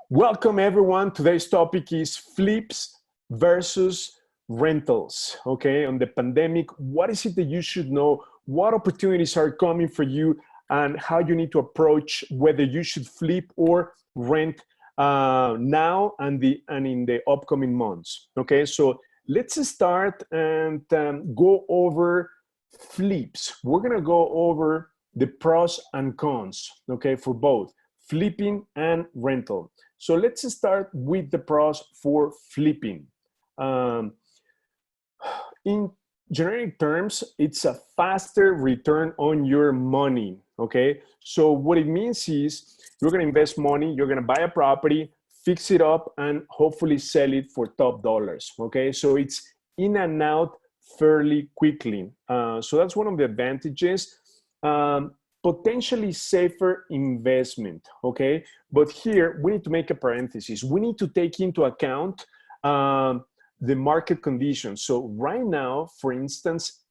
Welcome everyone. Today's topic is flips versus rentals. Okay, on the pandemic, what is it that you should know? What opportunities are coming for you, and how you need to approach whether you should flip or rent now and in the upcoming months. Okay, so let's start and go over flips. We're gonna go over the pros and cons. Okay, for both flipping and rental. So let's start with the pros for flipping. In generic terms, it's a faster return on your money, okay? So what it means is you're gonna invest money, you're gonna buy a property, fix it up, and hopefully sell it for top dollars, okay? So it's in and out fairly quickly. So that's one of the advantages. Potentially safer investment, okay? But here, we need to make a parenthesis. We need to take into account the market conditions. So right now, for instance,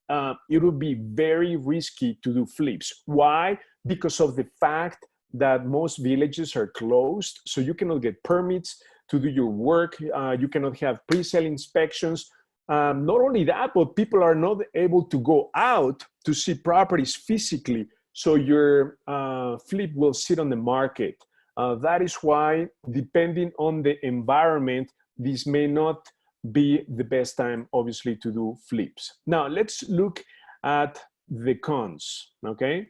it would be very risky to do flips. Why? Because of the fact that most villages are closed, so you cannot get permits to do your work. You cannot have pre-sale inspections. Not only that, but people are not able to go out to see properties physically. So your flip will sit on the market. That is why, depending on the environment, this may not be the best time, obviously, to do flips. Now, let's look at the cons, okay?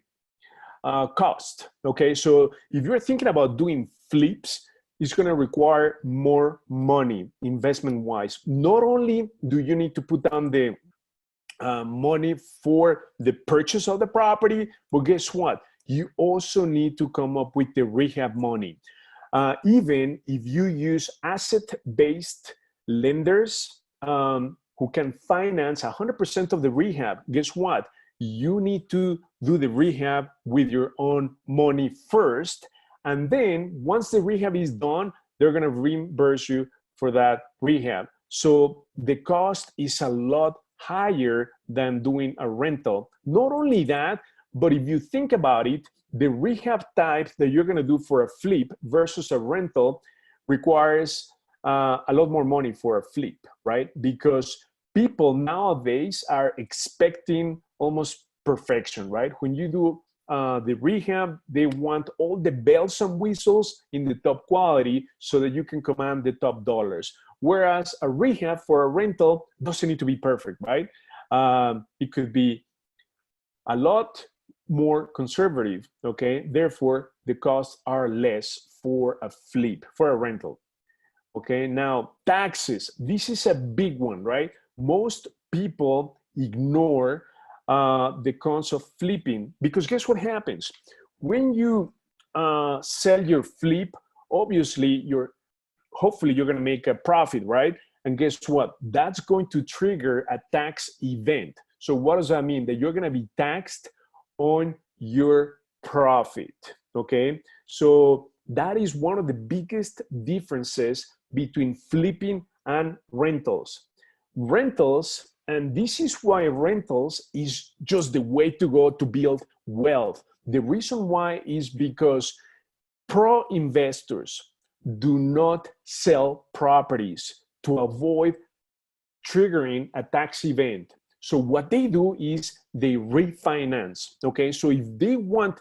Cost, okay? So if you're thinking about doing flips, it's gonna require more money, investment-wise. Not only do you need to put down the money for the purchase of the property, but guess what? You also need to come up with the rehab money. Even if you use asset-based lenders who can finance 100% of the rehab, guess what? You need to do the rehab with your own money first. And then once the rehab is done, they're gonna reimburse you for that rehab. So the cost is a lot higher than doing a rental. Not only that, but if you think about it, the rehab type that you're gonna do for a flip versus a rental requires a lot more money for a flip, right? Because people nowadays are expecting almost perfection, right? When you do the rehab, they want all the bells and whistles in the top quality so that you can command the top dollars. Whereas a rehab for a rental doesn't need to be perfect, right? It could be a lot more conservative, okay? Therefore, the costs are less for a flip, for a rental. Okay, now taxes. This is a big one, right? Most people ignore the cons of flipping because guess what happens? When you sell your flip, obviously hopefully you're gonna make a profit, right? And guess what? That's going to trigger a tax event. So what does that mean? That you're gonna be taxed on your profit, okay? So that is one of the biggest differences between flipping and rentals. Rentals, and this is why rentals is just the way to go to build wealth. The reason why is because pro investors do not sell properties to avoid triggering a tax event. So what they do is they refinance, okay? So if they want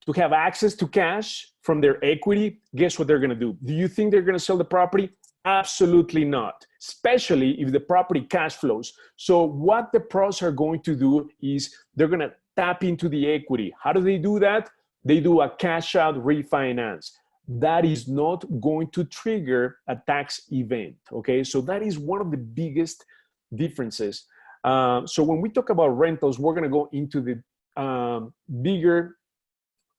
to have access to cash from their equity, guess what they're gonna do? Do you think they're gonna sell the property? Absolutely not, especially if the property cash flows. So what the pros are going to do is they're gonna tap into the equity. How do they do that? They do a cash out refinance. That is not going to trigger a tax event, okay? So that is one of the biggest differences. So when we talk about rentals, we're gonna go into the bigger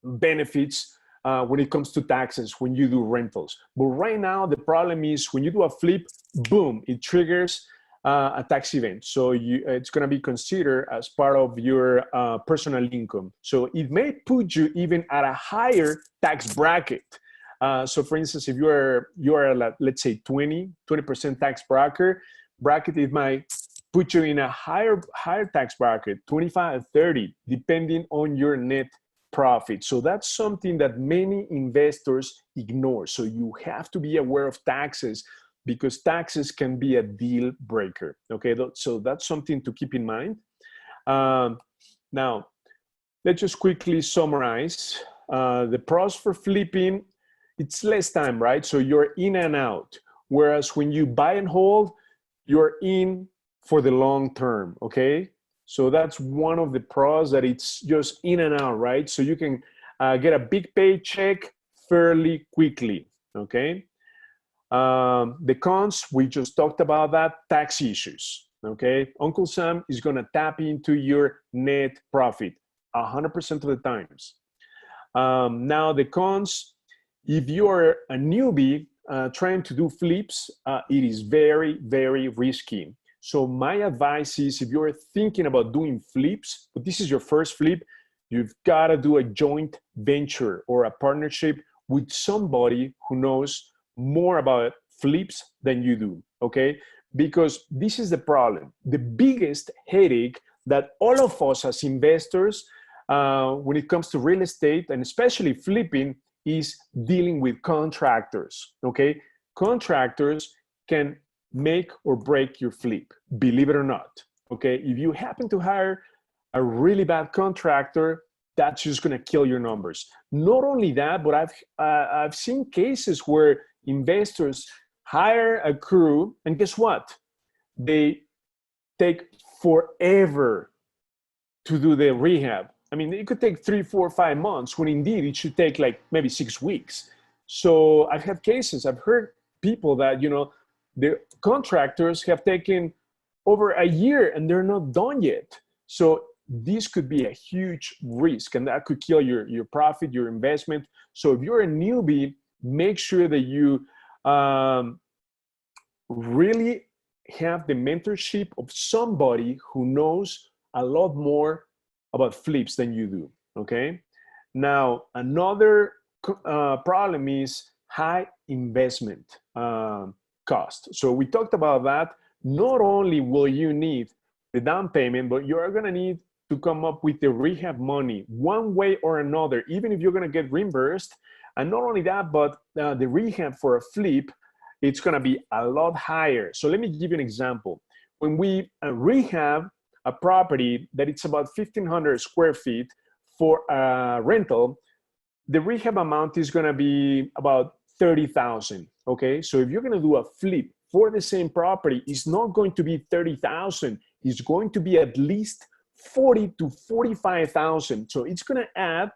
benefits when it comes to taxes when you do rentals. But right now, the problem is when you do a flip, boom, it triggers a tax event. So it's going to be considered as part of your personal income. So it may put you even at a higher tax bracket. So for instance, if you are let's say 20% tax bracket, it might put you in a higher tax bracket, 25 or 30, depending on your net profit. So that's something that many investors ignore. So you have to be aware of taxes because taxes can be a deal breaker. Okay, so that's something to keep in mind. Now, let's just quickly summarize. The pros for flipping, it's less time, right? So you're in and out. Whereas when you buy and hold, you're in for the long term, okay? So that's one of the pros, that it's just in and out, right? So you can get a big paycheck fairly quickly, okay? The cons, we just talked about that, tax issues, okay? Uncle Sam is gonna tap into your net profit 100% of the times. Now the cons, if you're a newbie trying to do flips, it is very, very risky. So my advice is, if you're thinking about doing flips, but this is your first flip, you've got to do a joint venture or a partnership with somebody who knows more about flips than you do, okay? Because this is the problem. The biggest headache that all of us as investors, when it comes to real estate and especially flipping, is dealing with contractors, okay? Contractors can make or break your flip, believe it or not, okay? If you happen to hire a really bad contractor, that's just gonna kill your numbers. Not only that, but I've seen cases where investors hire a crew, and guess what? They take forever to do the rehab. I mean, it could take 3, 4, 5 months, when indeed it should take like maybe 6 weeks. So I've had cases, I've heard people that, you know, the contractors have taken over a year and they're not done yet. So this could be a huge risk, and that could kill your profit, your investment. So if you're a newbie, make sure that you really have the mentorship of somebody who knows a lot more about flips than you do, okay? Now, another problem is high investment cost. So we talked about that. Not only will you need the down payment, but you're gonna need to come up with the rehab money one way or another, even if you're gonna get reimbursed. And not only that, but the rehab for a flip, it's gonna be a lot higher. So let me give you an example. When we rehab a property that it's about 1,500 square feet for a rental, the rehab amount is gonna be about 30,000, okay? So if you're gonna do a flip for the same property, it's not going to be 30,000, it's going to be at least 40 to 45,000. So it's gonna add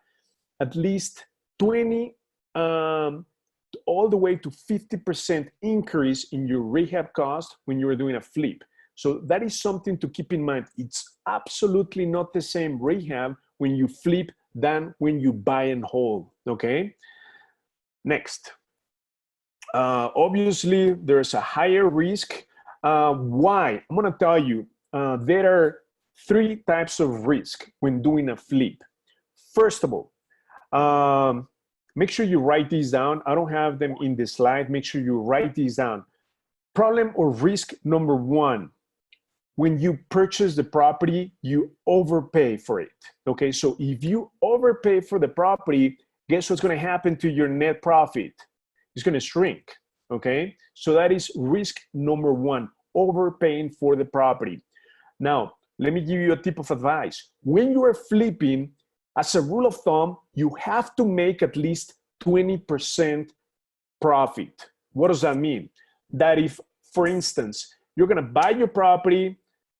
at least 20, all the way to 50% increase in your rehab cost when you're doing a flip. So that is something to keep in mind. It's absolutely not the same rehab when you flip than when you buy and hold, okay? Next. Obviously, there's a higher risk. Why? I'm gonna tell you, there are 3 types of risk when doing a flip. First of all, make sure you write these down. I don't have them in the slide. Make sure you write these down. Problem or risk number 1, when you purchase the property, you overpay for it, okay? So if you overpay for the property, guess what's gonna happen to your net profit? It's gonna shrink, okay? So that is risk number 1, overpaying for the property. Now, let me give you a tip of advice. When you are flipping, as a rule of thumb, you have to make at least 20% profit. What does that mean? That if, for instance, you're gonna buy your property,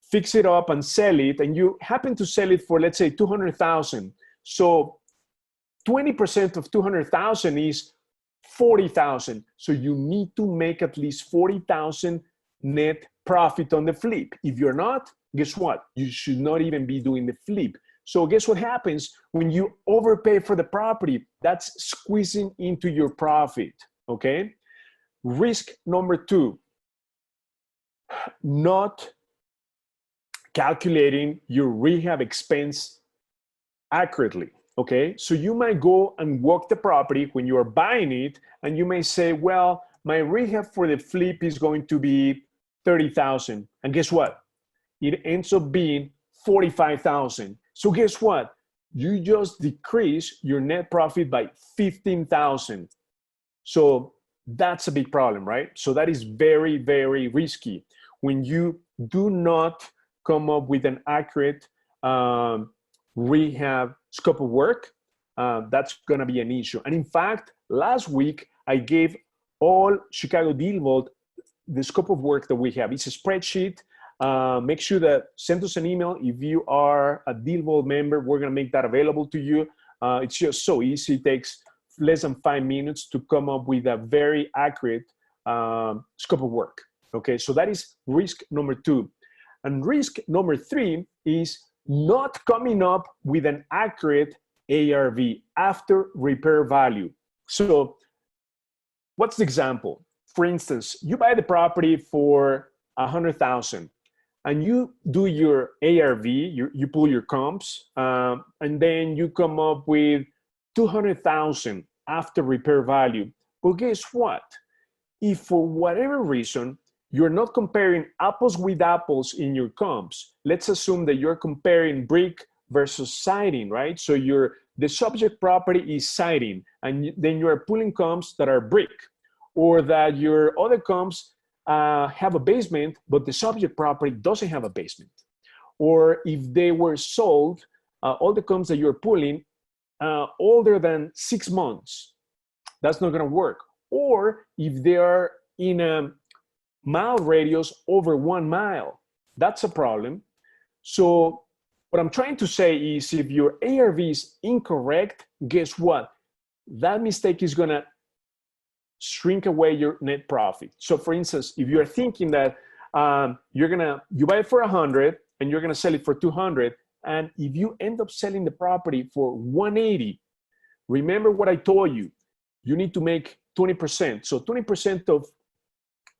fix it up and sell it, and you happen to sell it for, let's say, 200,000. So 20% of 200,000 is 40,000. So you need to make at least 40,000 net profit on the flip. If you're not, guess what? You should not even be doing the flip. So guess what happens when you overpay for the property? That's squeezing into your profit, okay? Risk number 2, not calculating your rehab expense accurately, okay? So you might go and walk the property when you are buying it, and you may say, well, my rehab for the flip is going to be 30,000. And guess what? It ends up being 45,000. So guess what? you just decrease your net profit by 15,000. So that's a big problem, right? So that is very, very risky. When you do not come up with an accurate rehab scope of work, that's going to be an issue. And in fact, last week, I gave all ChicagoDealVault the scope of work that we have. It's a spreadsheet. Make sure that send us an email. If you are a DealVault member, we're going to make that available to you. It's just so easy. It takes less than 5 minutes to come up with a very accurate scope of work. Okay, so that is risk number 2. And risk number 3 is not coming up with an accurate ARV, after repair value. So what's the example? For instance, you buy the property for 100,000 and you do your ARV, you pull your comps, and then you come up with 200,000 after repair value. But guess what? If for whatever reason, you're not comparing apples with apples in your comps, let's assume that you're comparing brick versus siding, right? So the subject property is siding, and then you are pulling comps that are brick, or that your other comps have a basement, but the subject property doesn't have a basement. Or if they were sold, all the comps that you're pulling older than 6 months, that's not gonna work. Or if they are in a mile radius over 1 mile, that's a problem. So what I'm trying to say is, if your ARV is incorrect, guess what? That mistake is gonna shrink away your net profit. So for instance, if you're thinking that you buy it for 100 and you're gonna sell it for 200, and if you end up selling the property for 180, remember what I told you, you need to make 20%. So 20% of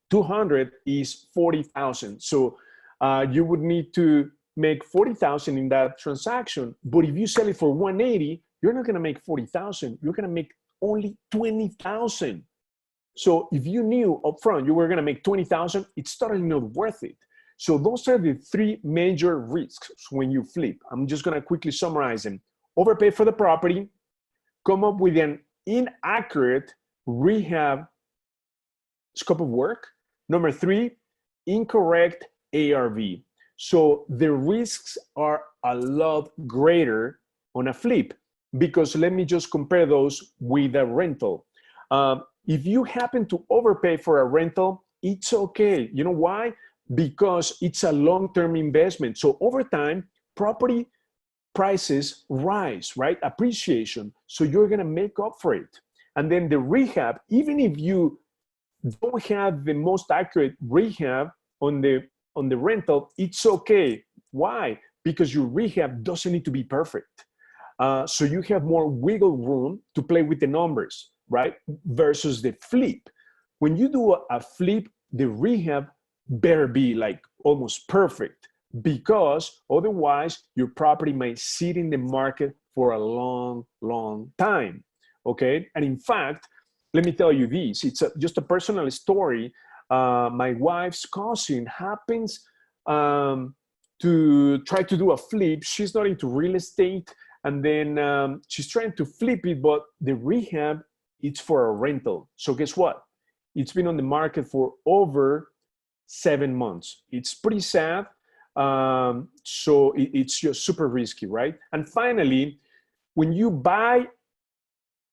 200 is 40,000. So you would need to make 40,000 in that transaction. But if you sell it for 180, you're not gonna make 40,000. You're gonna make only 20,000. So if you knew upfront you were gonna make 20,000, it's totally not worth it. So those are the 3 major risks when you flip. I'm just gonna quickly summarize them. Overpay for the property, come up with an inaccurate rehab scope of work. Number 3, incorrect ARV. So the risks are a lot greater on a flip, because let me just compare those with a rental. If you happen to overpay for a rental, it's okay. You know why? Because it's a long-term investment. So over time, property prices rise, right? Appreciation. So you're gonna make up for it. And then the rehab, even if you don't have the most accurate rehab on the rental, it's okay. Why? Because your rehab doesn't need to be perfect. So you have more wiggle room to play with the numbers, right? Versus the flip. When you do a flip, the rehab better be like almost perfect, because otherwise your property might sit in the market for a long, long time, okay? And in fact, let me tell you this, it's just a personal story. My wife's cousin happens to try to do a flip. She's not into real estate, and then she's trying to flip it, but the rehab, it's for a rental. So guess what? It's been on the market for over 7 months. It's pretty sad. So it's just super risky, right? And finally, when you buy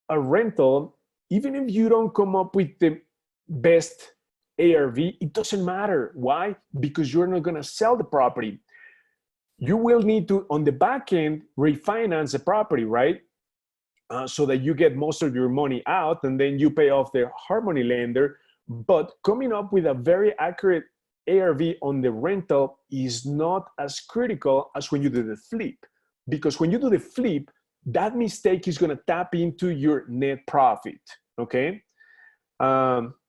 a rental, even if you don't come up with the best ARV, it doesn't matter. Why? Because you're not gonna sell the property. You will need to, on the back end, refinance the property, right? So that you get most of your money out, and then you pay off the hard money lender. But coming up with a very accurate ARV on the rental is not as critical as when you do the flip. Because when you do the flip, that mistake is gonna tap into your net profit, okay?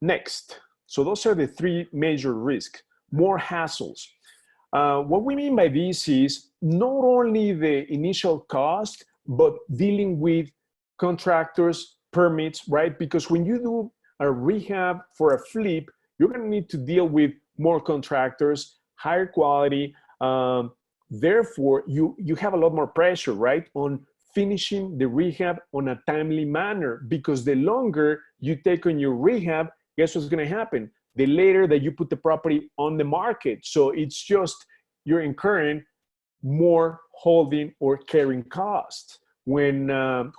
Next, so those are the 3 major risks. More hassles. What we mean by this is not only the initial cost, but dealing with contractors, permits, right? Because when you do a rehab for a flip, you're gonna need to deal with more contractors, higher quality. Therefore, you have a lot more pressure, right? On finishing the rehab on a timely manner, because the longer you take on your rehab, guess what's going to happen? The later that you put the property on the market. So it's just you're incurring more holding or carrying costs when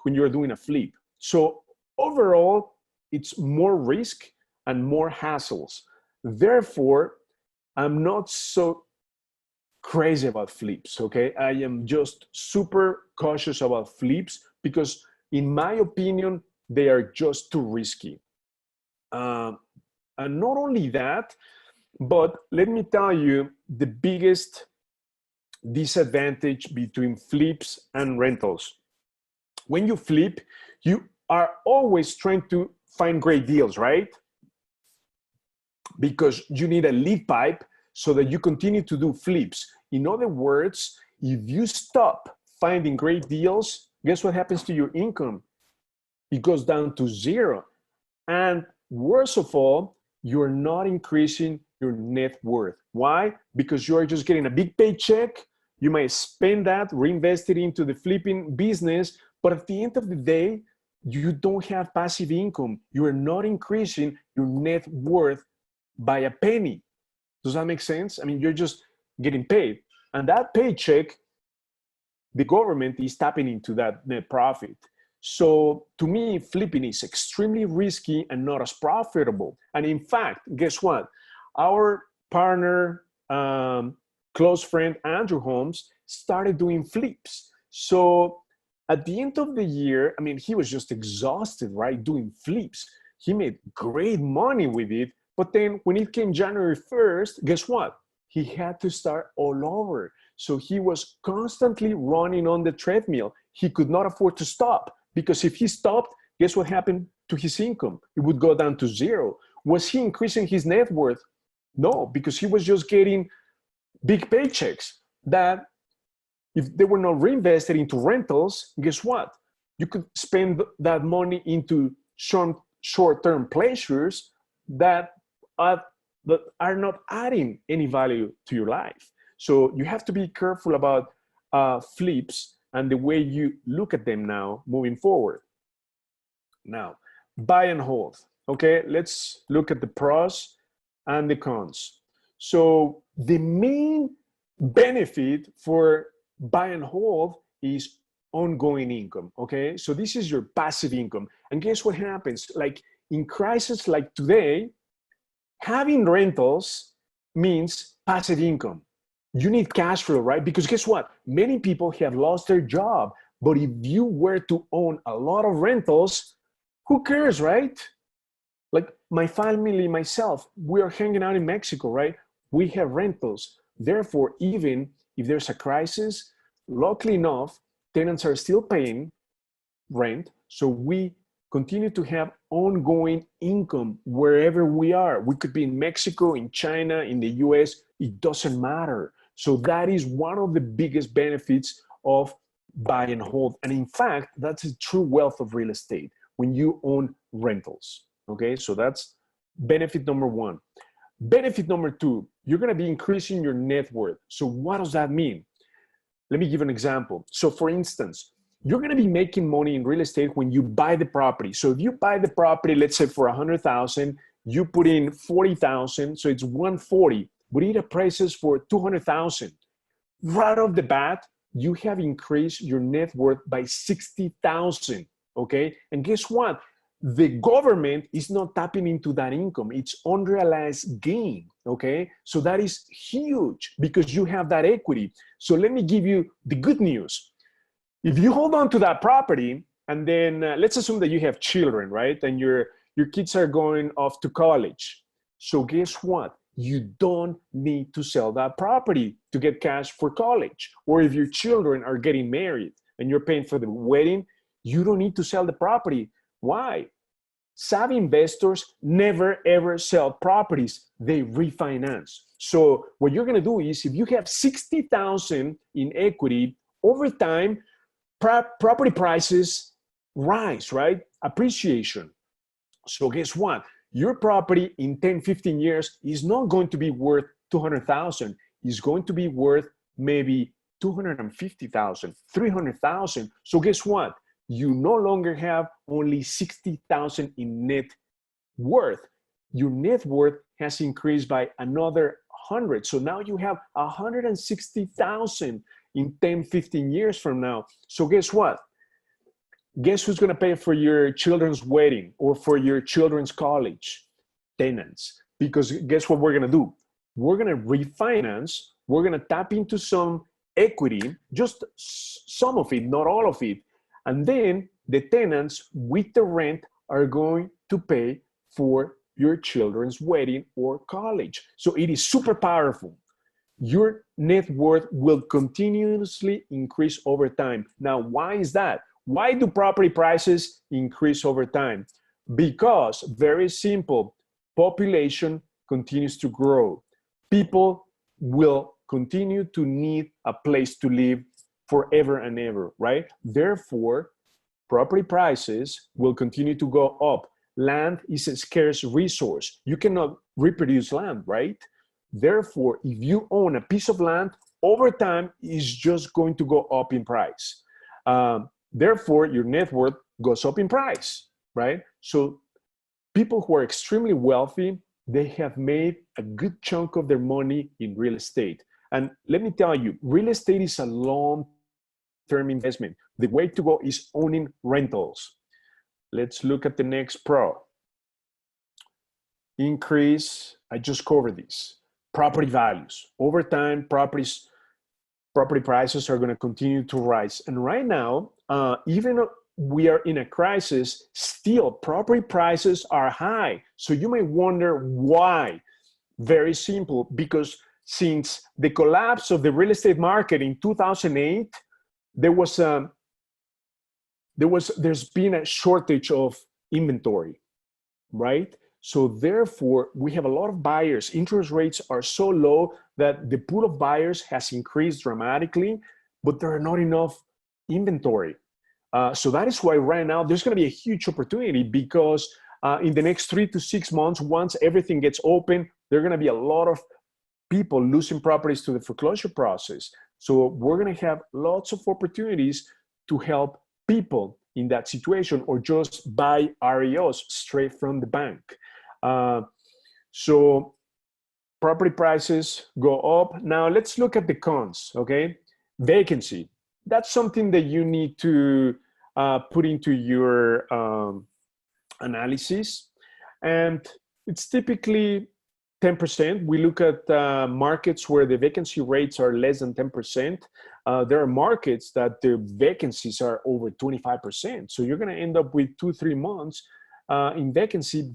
you're doing a flip. So overall, it's more risk and more hassles. Therefore, I'm not so crazy about flips, okay? I am just super cautious about flips because, in my opinion, they are just too risky. And not only that, but let me tell you the biggest disadvantage between flips and rentals. When you flip, you are always trying to find great deals, right? Because you need a lead pipe so that you continue to do flips. In other words, if you stop finding great deals, guess what happens to your income? It goes down to zero. And worst of all, you're not increasing your net worth. Why? Because you're just getting a big paycheck. You might spend that, reinvest it into the flipping business, but at the end of the day, you don't have passive income. You are not increasing your net worth by a penny. Does that make sense? I mean, you're just getting paid. And that paycheck, the government is tapping into that net profit. So to me, flipping is extremely risky and not as profitable. And in fact, guess what? Our partner, close friend, Andrew Holmes, started doing flips. So at the end of the year, I mean, he was just exhausted, right? Doing flips. He made great money with it. But then when it came January 1st, guess what? He had to start all over. So he was constantly running on the treadmill. He could not afford to stop, because if he stopped, guess what happened to his income? It would go down to zero. Was he increasing his net worth? No, because he was just getting big paychecks that, if they were not reinvested into rentals, guess what? You could spend that money into short-term pleasures that are not adding any value to your life. So you have to be careful about flips and the way you look at them now moving forward. Now, buy and hold. Okay, let's look at the pros and the cons. So the main benefit for buy and hold is ongoing income. Okay, so this is your passive income. And guess what happens? Like in crises like today, having rentals means passive income. You need cash flow, right? Because guess what? Many people have lost their job. But if you were to own a lot of rentals, who cares, right? Like my family, myself, we are hanging out in Mexico, right? We have rentals. Therefore, even if there's a crisis, luckily enough, tenants are still paying rent. So we continue to have ongoing income wherever we are. We could be in Mexico, in China, in the US, it doesn't matter. So that is one of the biggest benefits of buy and hold. And in fact, that's a true wealth of real estate when you own rentals. Okay, so that's benefit number one. Benefit number two, you're gonna be increasing your net worth. So what does that mean? Let me give an example. So for instance, you're gonna be making money in real estate when you buy the property. So if you buy the property, let's say for 100,000, you put in 40,000, so it's 140, but it appraises for 200,000. Right off the bat, you have increased your net worth by 60,000, okay? And guess what? The government is not tapping into that income. It's unrealized gain, okay? So that is huge because you have that equity. So let me give you the good news. If you hold on to that property, and then let's assume that you have children, right? And your kids are going off to college. So guess what? You don't need to sell that property to get cash for college. Or if your children are getting married and you're paying for the wedding, you don't need to sell the property. Why? Savvy investors never ever sell properties, they refinance. So what you're gonna do is, if you have 60,000 in equity, over time, property prices rise, right? Appreciation. So guess what? Your property in 10, 15 years is not going to be worth 200,000. It's going to be worth maybe 250,000, 300,000. So guess what? You no longer have only 60,000 in net worth. Your net worth has increased by another 100. So now you have 160,000 in 10, 15 years from now. So guess what? Guess who's going to pay for your children's wedding or for your children's college? Tenants. Because guess what we're going to do? We're going to refinance. We're going to tap into some equity, just some of it, not all of it. And then the tenants with the rent are going to pay for your children's wedding or college. So it is super powerful. Your net worth will continuously increase over time. Now, why is that? Why do property prices increase over time? Because, very simple, population continues to grow. People will continue to need a place to live forever and ever, right? Therefore, property prices will continue to go up. Land is a scarce resource. You cannot reproduce land, right? Therefore, if you own a piece of land, over time, it's just going to go up in price. Therefore, your net worth goes up in price, right? So people who are extremely wealthy, they have made a good chunk of their money in real estate. And let me tell you, real estate is a long-term investment. The way to go is owning rentals. Let's look at the next pro. Increase, I just covered this. Property values. Over time, property prices are going to continue to rise. And right now, even we are in a crisis, still property prices are high. So you may wonder why. Very simple, because since the collapse of the real estate market in 2008, there's been a shortage of inventory, right? So therefore, we have a lot of buyers. Interest rates are so low that the pool of buyers has increased dramatically, but there are not enough inventory. So that is why right now there's going to be a huge opportunity, because in the next 3 to 6 months, once everything gets open, there are going to be a lot of people losing properties to the foreclosure process. So we're going to have lots of opportunities to help people in that situation, or just buy REOs straight from the bank. So property prices go up. Now let's look at the cons, okay? Vacancy. That's something that you need to put into your analysis. And it's typically 10%. We look at markets where the vacancy rates are less than 10%. There are markets that the vacancies are over 25%. So you're going to end up with 2-3 months in vacancy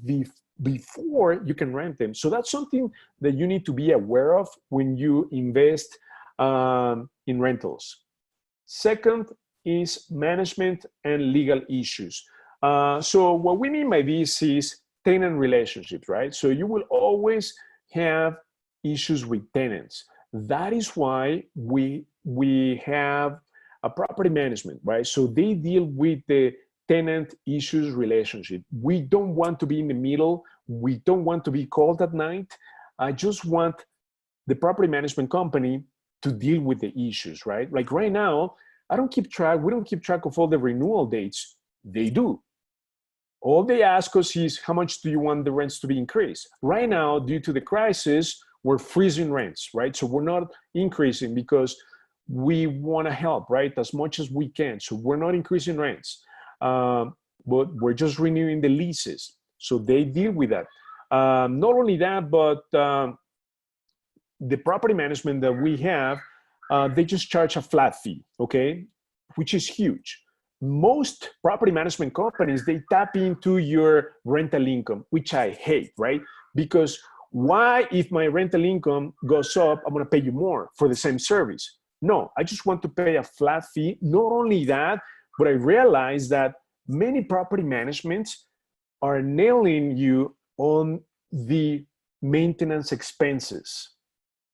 before you can rent them. So that's something that you need to be aware of when you invest in rentals. Second is management and legal issues. So what we mean by this is tenant relationships, right? So you will always have issues with tenants. That is why we have a property management, right? So they deal with the tenant issues relationship. We don't want to be in the middle. We don't want to be called at night. I just want the property management company to deal with the issues, right? Like right now, we don't keep track of all the renewal dates. They do. All they ask us is, how much do you want the rents to be increased? Right now, due to the crisis, we're freezing rents, right? So we're not increasing because we want to help, right? As much as we can. So we're not increasing rents, but we're just renewing the leases. So they deal with that. Not only that, but the property management that we have, they just charge a flat fee, okay? Which is huge. Most property management companies, they tap into your rental income, which I hate, right? Because why, if my rental income goes up, I'm going to pay you more for the same service? No, I just want to pay a flat fee. Not only that, but I realize that many property managements are nailing you on the maintenance expenses.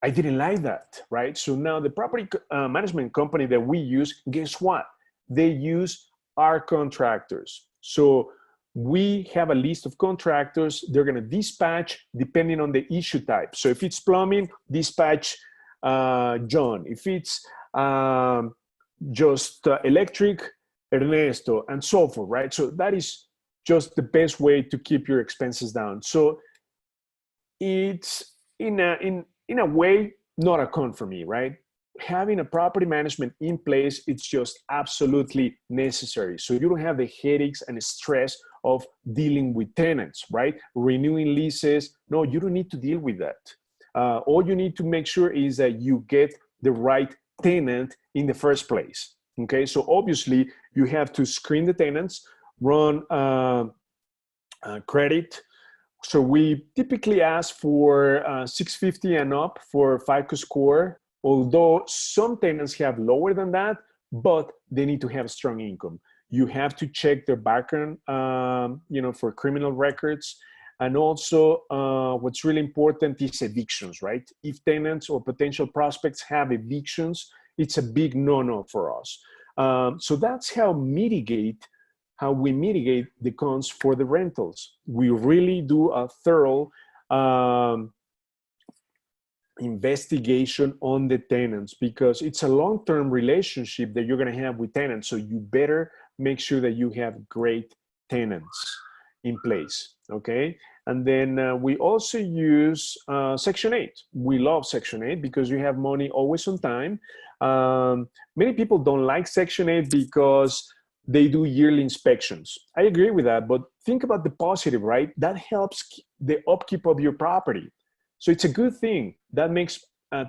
I didn't like that, right? So now the property management company that we use, guess what? They use our contractors. So we have a list of contractors. They're going to dispatch depending on the issue type. So if it's plumbing, dispatch John. If it's just electric, Ernesto, and so forth, right? So that is just the best way to keep your expenses down. So it's in a way not a con for me, right? Having a property management in place, it's just absolutely necessary. So you don't have the headaches and the stress of dealing with tenants, right? Renewing leases. No, you don't need to deal with that. All you need to make sure is that you get the right tenant in the first place. Okay, so obviously you have to screen the tenants, run credit. So we typically ask for 650 and up for FICO score, although some tenants have lower than that, but they need to have strong income. You have to check their background, for criminal records. And also what's really important is evictions, right? If tenants or potential prospects have evictions, it's a big no-no for us. So that's how we mitigate the cons for the rentals. We really do a thorough investigation on the tenants because it's a long-term relationship that you're going to have with tenants. So you better make sure that you have great tenants in place, okay? And then we also use Section 8. We love Section 8 because you have money always on time. Many people don't like Section 8 because they do yearly inspections. I agree with that, but think about the positive, right? That helps the upkeep of your property. So it's a good thing. That makes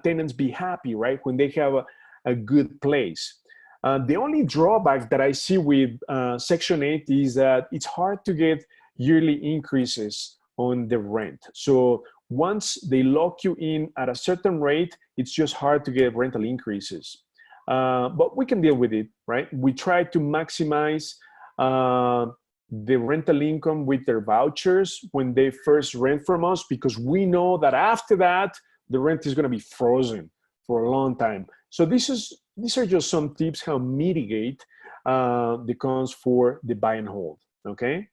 tenants be happy, right? When they have a good place. The only drawback that I see with Section 8 is that it's hard to get yearly increases on the rent. So once they lock you in at a certain rate, it's just hard to get rental increases. But we can deal with it, right? We try to maximize the rental income with their vouchers when they first rent from us, because we know that after that, the rent is going to be frozen for a long time. So these are just some tips how mitigate the cons for the buy and hold, okay?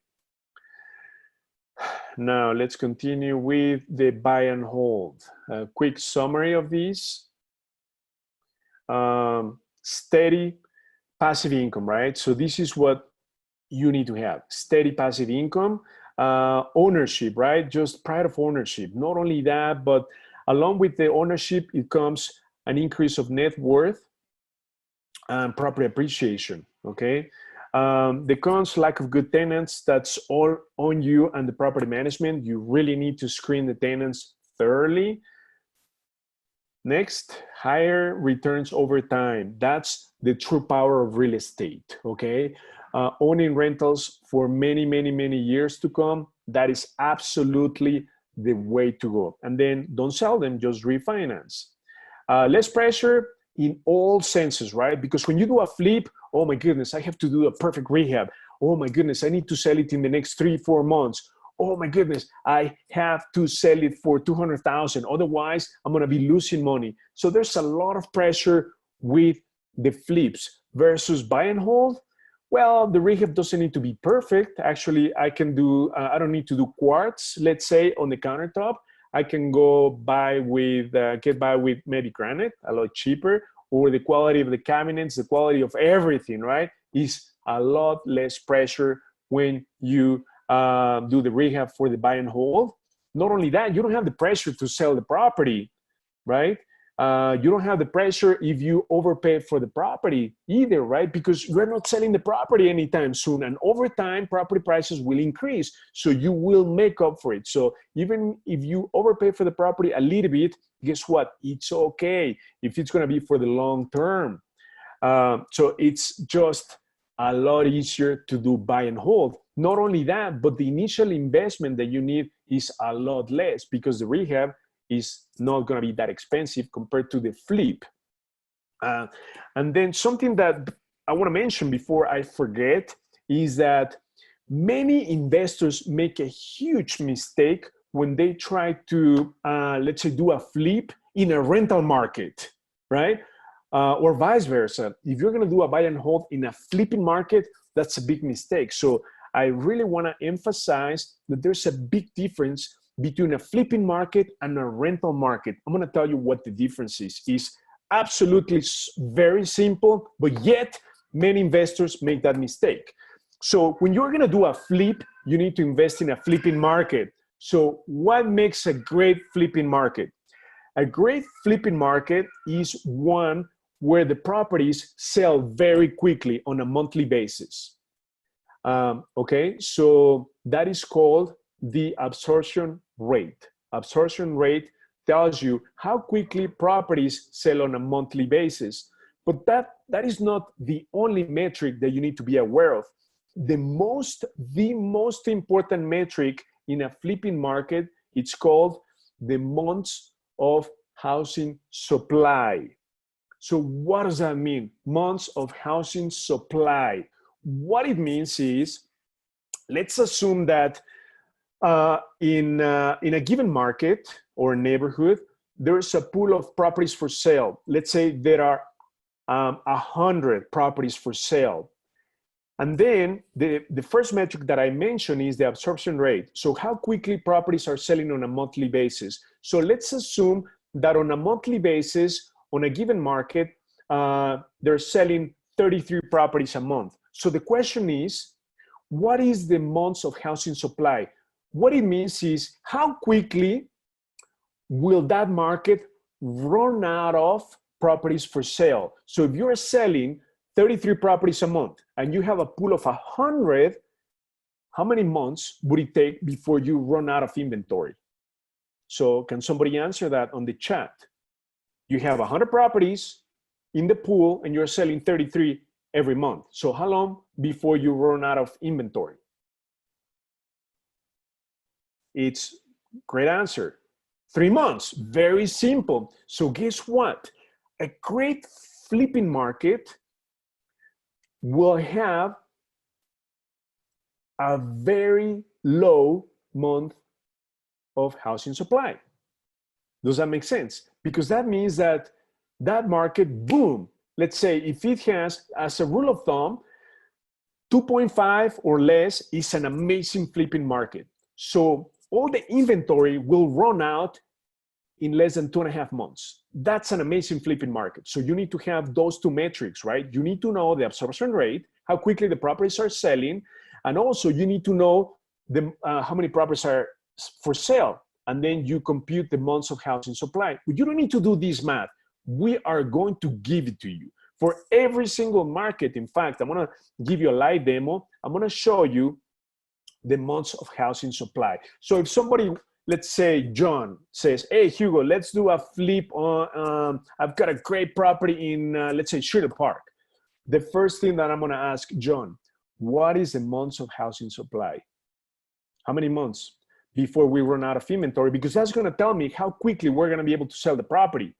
Now let's continue with the buy and hold. A quick summary of these. Steady passive income, right? So this is what you need to have: steady passive income, ownership, right? Just pride of ownership. Not only that, but along with the ownership, it comes an increase of net worth and property appreciation, okay? The cons: lack of good tenants. That's all on you and the property management. You really need to screen the tenants thoroughly. Next, higher returns over time. That's the true power of real estate, okay? Owning rentals for many, many, many years to come, that is absolutely the way to go. And then don't sell them, just refinance. Less pressure in all senses, right? Because when you do a flip, oh my goodness, I have to do a perfect rehab. Oh my goodness, I need to sell it in the next 3-4 months. Oh my goodness, I have to sell it for $200,000. Otherwise, I'm going to be losing money. So there's a lot of pressure with the flips versus buy and hold. Well, the rehab doesn't need to be perfect. Actually, I can do, I don't need to do quartz, let's say, on the countertop. I can go buy with, get by with maybe granite, a lot cheaper, or the quality of the cabinets, the quality of everything, right, is a lot less pressure when you do the rehab for the buy and hold. Not only that, you don't have the pressure to sell the property, right? You don't have the pressure if you overpay for the property either, right? Because you're not selling the property anytime soon. And over time, property prices will increase. So you will make up for it. So even if you overpay for the property a little bit, guess what? It's okay if it's going to be for the long term. So it's just a lot easier to do buy and hold. Not only that, but the initial investment that you need is a lot less because the rehab is not going to be that expensive compared to the flip. And then something that I want to mention before I forget is that many investors make a huge mistake when they try to, let's say, do a flip in a rental market, right? Or vice versa. If you're going to do a buy and hold in a flipping market, that's a big mistake. So I really want to emphasize that there's a big difference between a flipping market and a rental market. I'm going to tell you what the difference is absolutely very simple, but yet many investors make that mistake. So when you're gonna do a flip, you need to invest in a flipping market. So what makes a great flipping market? A great flipping market is one where the properties sell very quickly on a monthly basis. Okay, so that is called the absorption rate. Absorption rate tells you how quickly properties sell on a monthly basis. But that is not the only metric that you need to be aware of. The most important metric in a flipping market, it's called the months of housing supply. So what does that mean? Months of housing supply. What it means is, let's assume that in a given market or neighborhood, there's a pool of properties for sale. Let's say there are 100 properties for sale. And then the first metric that I mentioned is the absorption rate. So how quickly properties are selling on a monthly basis. So let's assume that on a monthly basis, on a given market, they're selling 33 properties a month. So the question is, what is the months of housing supply? What it means is, how quickly will that market run out of properties for sale? So if you're selling 33 properties a month and you have a pool of 100, how many months would it take before you run out of inventory? So can somebody answer that on the chat? You have 100 properties in the pool and you're selling 33 every month. So how long before you run out of inventory? It's great answer. 3 months, very simple. So guess what? A great flipping market will have a very low month of housing supply. Does that make sense? Because that means that that market, boom, let's say if it has, as a rule of thumb, 2.5 or less is an amazing flipping market. So all the inventory will run out in less than 2.5 months. That's an amazing flipping market. So you need to have those two metrics, right? You need to know the absorption rate, how quickly the properties are selling, and also you need to know how many properties are for sale. And then you compute the months of housing supply. But you don't need to do this math. We are going to give it to you. For every single market, in fact, I'm gonna give you a live demo. I'm gonna show you the months of housing supply. So if somebody, let's say John, says, hey, Hugo, let's do a flip on, I've got a great property in, let's say, Sherwood Park. The first thing that I'm gonna ask John, what is the months of housing supply? How many months before we run out of inventory? Because that's gonna tell me how quickly we're gonna be able to sell the property.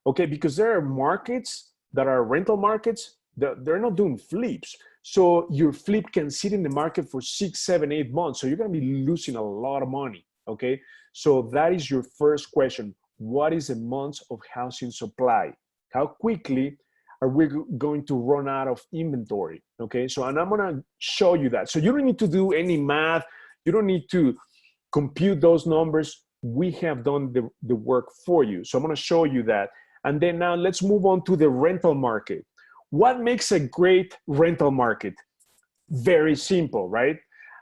Okay, because there are markets that are rental markets, they're not doing flips. So your flip can sit in the market for 6, 7, 8 months. So you're gonna be losing a lot of money, okay? So that is your first question. What is the months of housing supply? How quickly are we going to run out of inventory, okay? So, and I'm gonna show you that. So you don't need to do any math. You don't need to compute those numbers. We have done the work for you. So I'm gonna show you that. And then now let's move on to the rental market. What makes a great rental market? Very simple, right?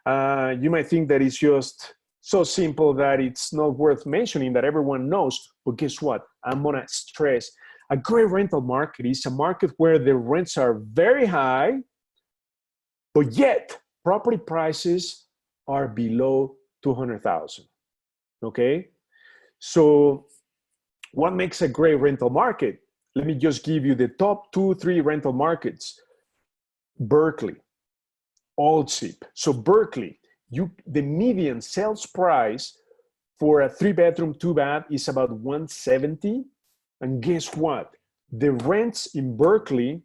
You might think that it's just so simple that it's not worth mentioning, that everyone knows, but guess what? I'm gonna stress, a great rental market is a market where the rents are very high, but yet property prices are below 200,000, okay? So what makes a great rental market? Let me just give you the top 2, 3 rental markets. Berkeley, Old Ship. So Berkeley, the median sales price for a 3-bedroom, 2-bath is about $170. And guess what? The rents in Berkeley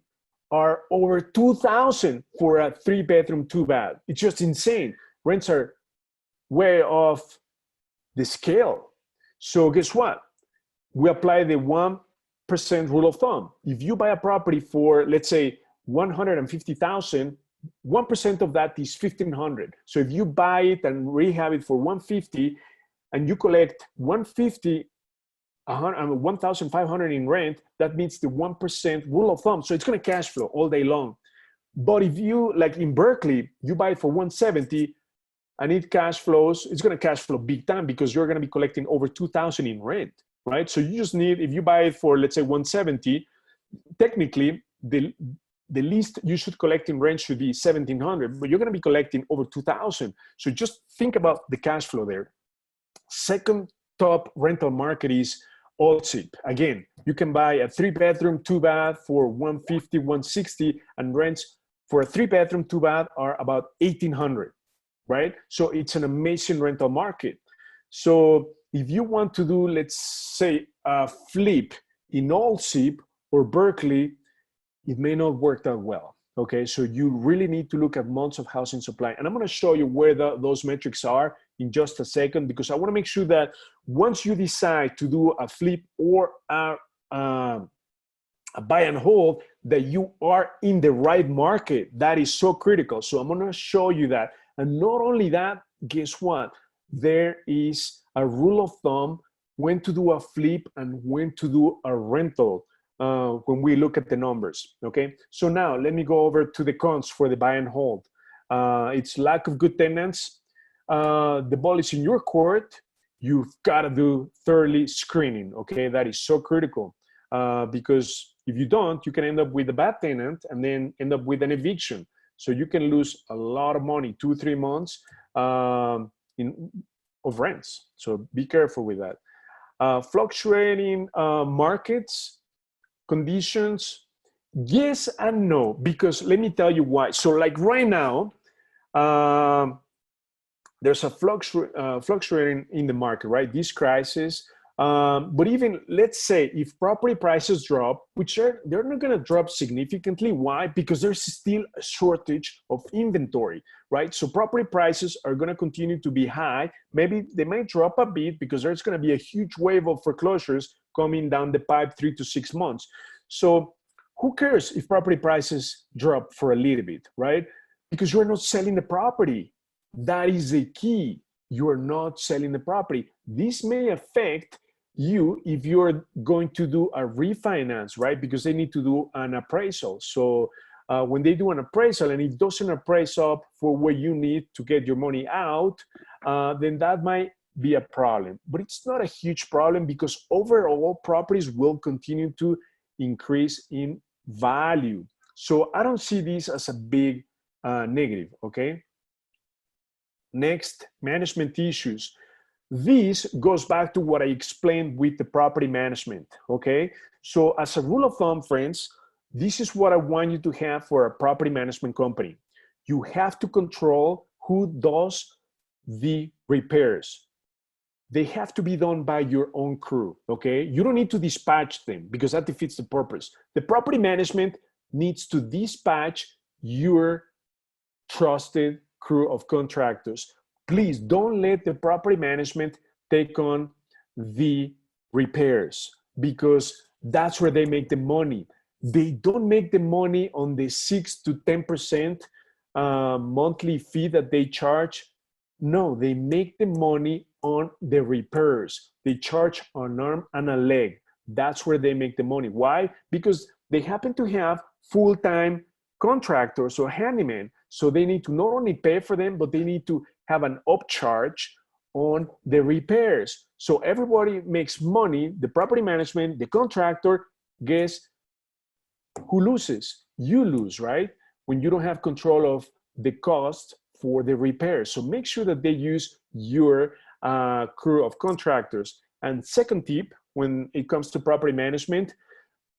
are over $2,000 for a 3-bedroom, 2-bath. It's just insane. Rents are way off the scale. So guess what? We apply the 1% rule of thumb. If you buy a property for, let's say, $150,000, 1% of that is $1,500. So if you buy it and rehab it for $150 and you collect $150 1,500 in rent, that means the 1% rule of thumb. So it's going to cash flow all day long. But if you, like in Berkeley, you buy it for 170 and it cash flows, it's going to cash flow big time because you're going to be collecting over 2,000 in rent, right? So you just need, if you buy it for, let's say 170, technically the least you should collect in rent should be 1,700, but you're going to be collecting over 2,000. So just think about the cash flow there. Second top rental market is Allsip. Again, you can buy a 3-bedroom, 2-bath for 150, 160, and rents for a 3-bedroom, 2-bath are about 1,800, right? So it's an amazing rental market. So if you want to do, let's say, a flip in Allsip or Berkeley, it may not work that well. Okay, so you really need to look at months of housing supply. And I'm going to show you where those metrics are in just a second, because I want to make sure that once you decide to do a flip or a buy and hold, that you are in the right market. That is so critical. So I'm going to show you that. And not only that, guess what? There is a rule of thumb when to do a flip and when to do a rental. When we look at the numbers, okay? So now let me go over to the cons for the buy and hold. It's lack of good tenants. The ball is in your court. You've got to do thoroughly screening, okay? That is so critical because if you don't, you can end up with a bad tenant and then end up with an eviction. So you can lose a lot of money, 2-3 months of rents. So be careful with that. Fluctuating markets, conditions, yes and no, because let me tell you why. So like right now, there's a fluctuating in the market, right? This crisis. But even let's say if property prices drop, which they're not going to drop significantly. Why? Because there's still a shortage of inventory, right? So property prices are going to continue to be high. Maybe they might drop a bit because there's going to be a huge wave of foreclosures coming down the pipe 3 to 6 months. So who cares if property prices drop for a little bit, right? Because you're not selling the property. That is the key. You're not selling the property. This may affect you if you're going to do a refinance, right? Because they need to do an appraisal. So when they do an appraisal and it doesn't appraise up for what you need to get your money out, then that might be a problem. But it's not a huge problem because overall properties will continue to increase in value. So I don't see this as a big negative, okay? Next, management issues. This goes back to what I explained with the property management, okay? So as a rule of thumb, friends, this is what I want you to have for a property management company. You have to control who does the repairs. They have to be done by your own crew, okay? You don't need to dispatch them because that defeats the purpose. The property management needs to dispatch your trusted crew of contractors. Please don't let the property management take on the repairs because that's where they make the money. They don't make the money on the 6 to 10% monthly fee that they charge. No, they make the money on the repairs. They charge an arm and a leg. That's where they make the money. Why? Because they happen to have full-time contractors or handymen. So they need to not only pay for them, but they need to have an upcharge on the repairs. So everybody makes money, the property management, the contractor. Guess who loses? You lose, right? When you don't have control of the cost for the repairs. So make sure that they use your crew of contractors. And second tip, when it comes to property management,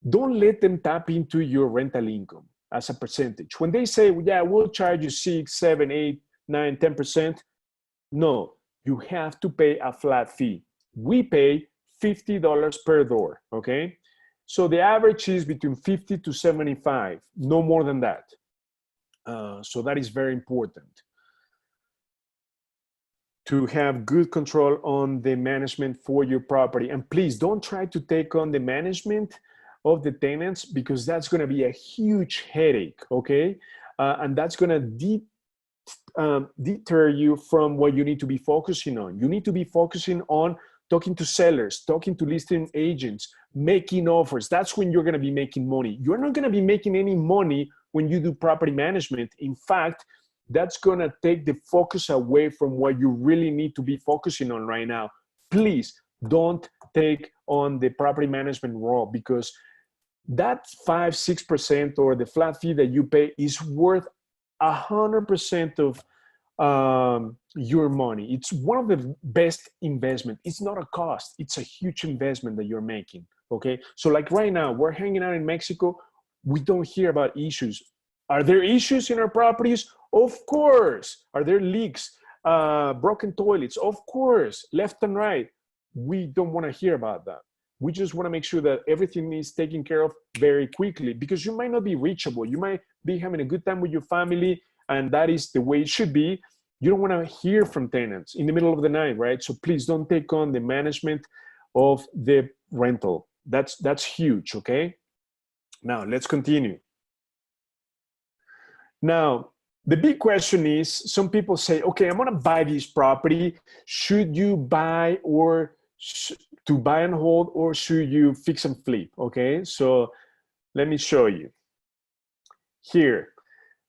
don't let them tap into your rental income as a percentage. When they say, yeah, we'll charge you 6, 7, 8, 9, 10%, no, you have to pay a flat fee. We pay $50 per door, okay? So the average is between 50 to 75, no more than that. So that is very important to have good control on the management for your property. And please don't try to take on the management of the tenants because that's going to be a huge headache, okay? And that's going to deter you from what you need to be focusing on. You need to be focusing on talking to sellers, talking to listing agents, making offers. That's when you're going to be making money. You're not going to be making any money when you do property management. In fact, that's going to take the focus away from what you really need to be focusing on right now. Please don't take on the property management role, because that 5-6% or the flat fee that you pay is worth 100% of your money. It's one of the best investment. It's not a cost. It's a huge investment that you're making. Okay. So like right now, we're hanging out in Mexico. We don't hear about issues. Are there issues in our properties? Of course. Are there leaks, broken toilets? Of course, left and right. We don't want to hear about that. We just want to make sure that everything is taken care of very quickly, because you might not be reachable. You might be having a good time with your family, and that is the way it should be. You don't want to hear from tenants in the middle of the night, right? So please don't take on the management of the rental. That's huge, okay? Now, let's continue. Now, the big question is, some people say, okay, I'm going to buy this property. Should you buy or to buy and hold, or should you fix and flip? Okay, so let me show you here.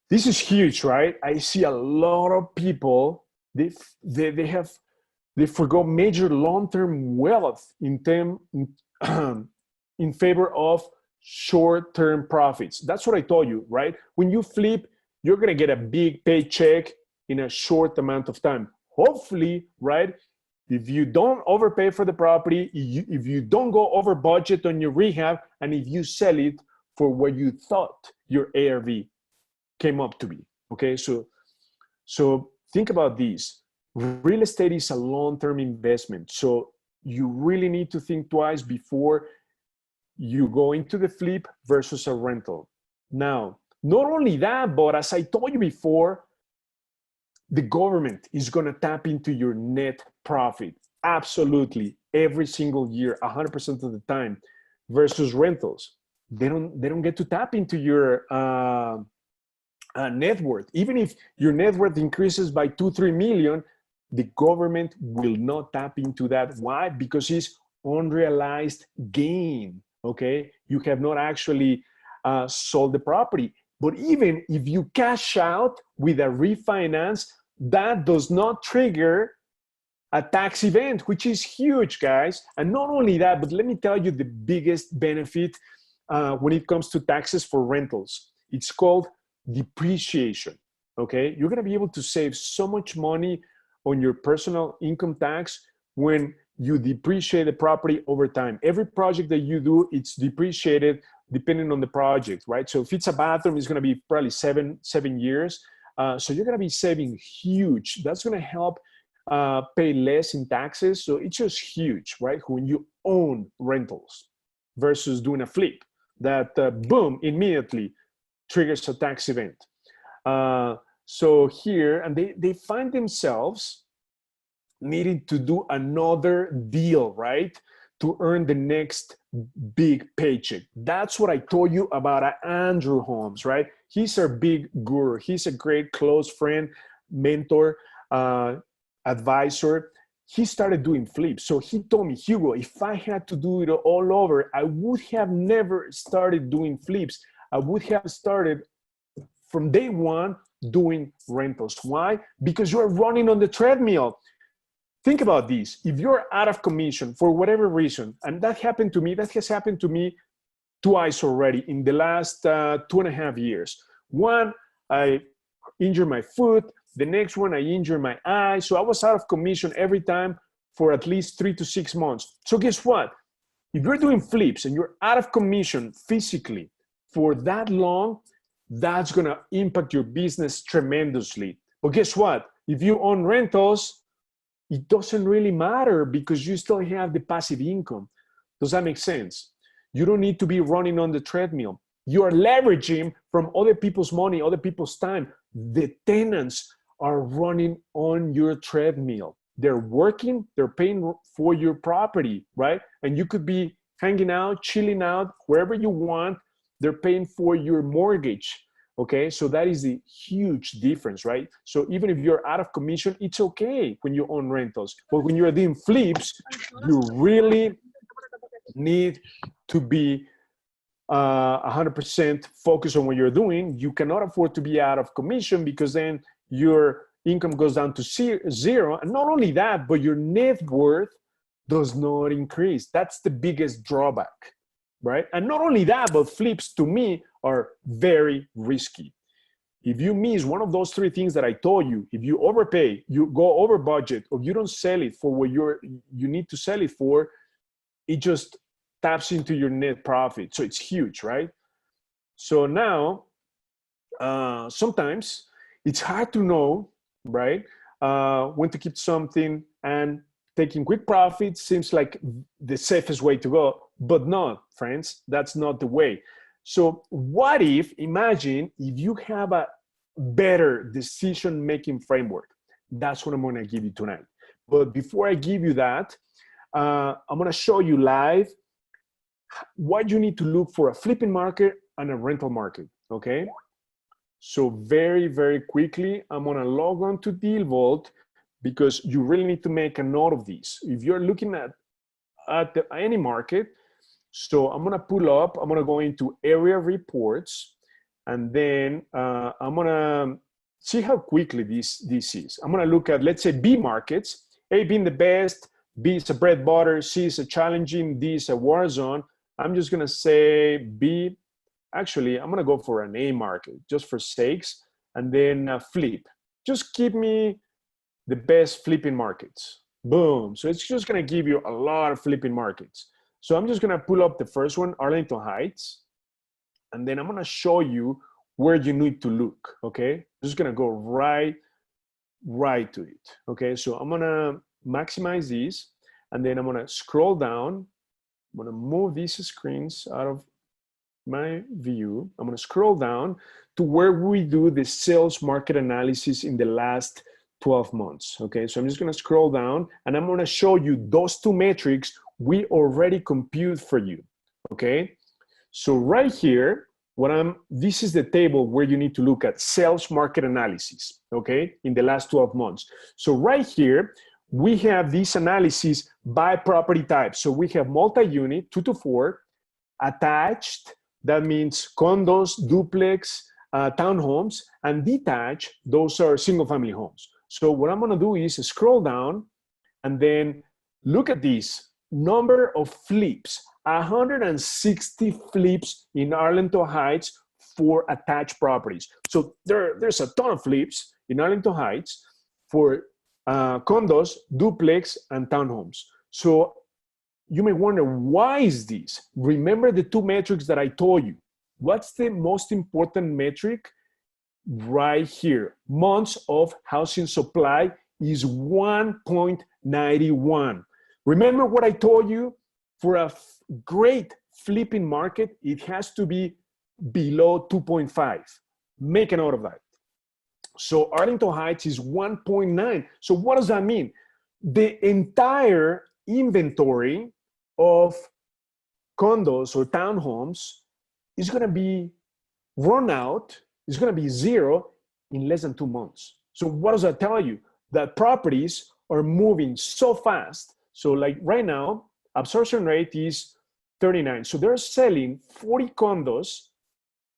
This is huge, right? I see a lot of people, they forgo major long-term wealth in favor of short-term profits. That's what I told you, right? When you flip, you're gonna get a big paycheck in a short amount of time. Hopefully, right? If you don't overpay for the property, if you don't go over budget on your rehab, and if you sell it for what you thought your ARV came up to be, okay? So think about this. Real estate is a long-term investment. So you really need to think twice before you go into the flip versus a rental. Now, not only that, but as I told you before, the government is going to tap into your net profit. Absolutely. Every single year, 100% of the time, versus rentals. They don't get to tap into your net worth. Even if your net worth increases by 2-3 million, the government will not tap into that. Why? Because it's unrealized gain. Okay, you have not actually sold the property. But even if you cash out with a refinance, that does not trigger a tax event, which is huge, guys. And not only that, but let me tell you the biggest benefit when it comes to taxes for rentals. It's called depreciation. Okay, you're going to be able to save so much money on your personal income tax when you depreciate the property over time. Every project that you do, it's depreciated depending on the project, right? So if it's a bathroom, it's going to be probably seven years. So you're going to be saving huge. That's going to help pay less in taxes. So it's just huge, right? When you own rentals versus doing a flip, that boom, immediately triggers a tax event. So here, and they find themselves needing to do another deal, right? To earn the next big paycheck. That's what I told you about Andrew Holmes, right? He's our big guru. He's a great close friend, mentor, advisor. He started doing flips. So he told me, Hugo, if I had to do it all over, I would have never started doing flips. I would have started from day one doing rentals. Why? Because you're running on the treadmill. Think about this. If you're out of commission for whatever reason, and that happened to me, that has happened to me twice already in the last 2.5 years. One, I injured my foot. The next one, I injured my eye. So I was out of commission every time for at least 3 to 6 months. So guess what? If you're doing flips and you're out of commission physically for that long, that's going to impact your business tremendously. But guess what? If you own rentals, it doesn't really matter because you still have the passive income. Does that make sense? You don't need to be running on the treadmill. You are leveraging from other people's money, other people's time. The tenants are running on your treadmill. They're working, they're paying for your property, right? And you could be hanging out, chilling out, wherever you want. They're paying for your mortgage. Okay, so that is the huge difference, right? So even if you're out of commission, it's okay when you own rentals. But when you're doing flips, you really need to be 100% focused on what you're doing. You cannot afford to be out of commission because then your income goes down to zero. And not only that, but your net worth does not increase. That's the biggest drawback, right? And not only that, but flips to me are very risky. If you miss one of those three things that I told you, if you overpay, you go over budget, or you don't sell it for what you need to sell it for, it just taps into your net profit. So it's huge, right? So now, sometimes it's hard to know, right, when to keep something, and taking quick profits seems like the safest way to go, but no, friends, that's not the way. So what if, imagine if you have a better decision-making framework? That's what I'm going to give you tonight. But before I give you that, I'm going to show you live what you need to look for a flipping market and a rental market, okay? So very, very quickly, I'm going to log on to DealVault because you really need to make a note of these. If you're looking at any market, so I'm going to pull up, I'm going to go into area reports, and then I'm going to see how quickly this is. I'm going to look at, let's say, B markets, A being the best, B is a bread and butter, C is a challenging, D is a war zone. I'm just going to say B. Actually, I'm going to go for an A market just for sakes, and then flip. Just give me the best flipping markets. Boom. So it's just going to give you a lot of flipping markets. So I'm just going to pull up the first one, Arlington Heights, and then I'm going to show you where you need to look, okay? I'm just going to go right to it, okay? So I'm going to maximize these, and then I'm going to scroll down. I'm going to move these screens out of my view. I'm going to scroll down to where we do the sales market analysis in the last 12 months. Okay, so I'm just going to scroll down, and I'm going to show you those two metrics we already compute for you. Okay, so right here, this is the table where you need to look at sales market analysis. Okay, in the last 12 months. So right here, we have this analysis by property type. So we have multi-unit, 2 to 4, attached, that means condos, duplex, townhomes, and detached, those are single-family homes. So what I'm going to do is scroll down and then look at this number of flips, 160 flips in Arlington Heights for attached properties. So there's a ton of flips in Arlington Heights for condos, duplex, and townhomes. So you may wonder, why is this? Remember the two metrics that I told you. What's the most important metric? Right here. Months of housing supply is 1.91. Remember what I told you? For a great flipping market, it has to be below 2.5. Make a note of that. So Arlington Heights is 1.9. So what does that mean? The entire inventory of condos or townhomes is going to be run out, is going to be zero in less than 2 months. So what does that tell you? That properties are moving so fast. So like right now, absorption rate is 39. So they're selling 40 condos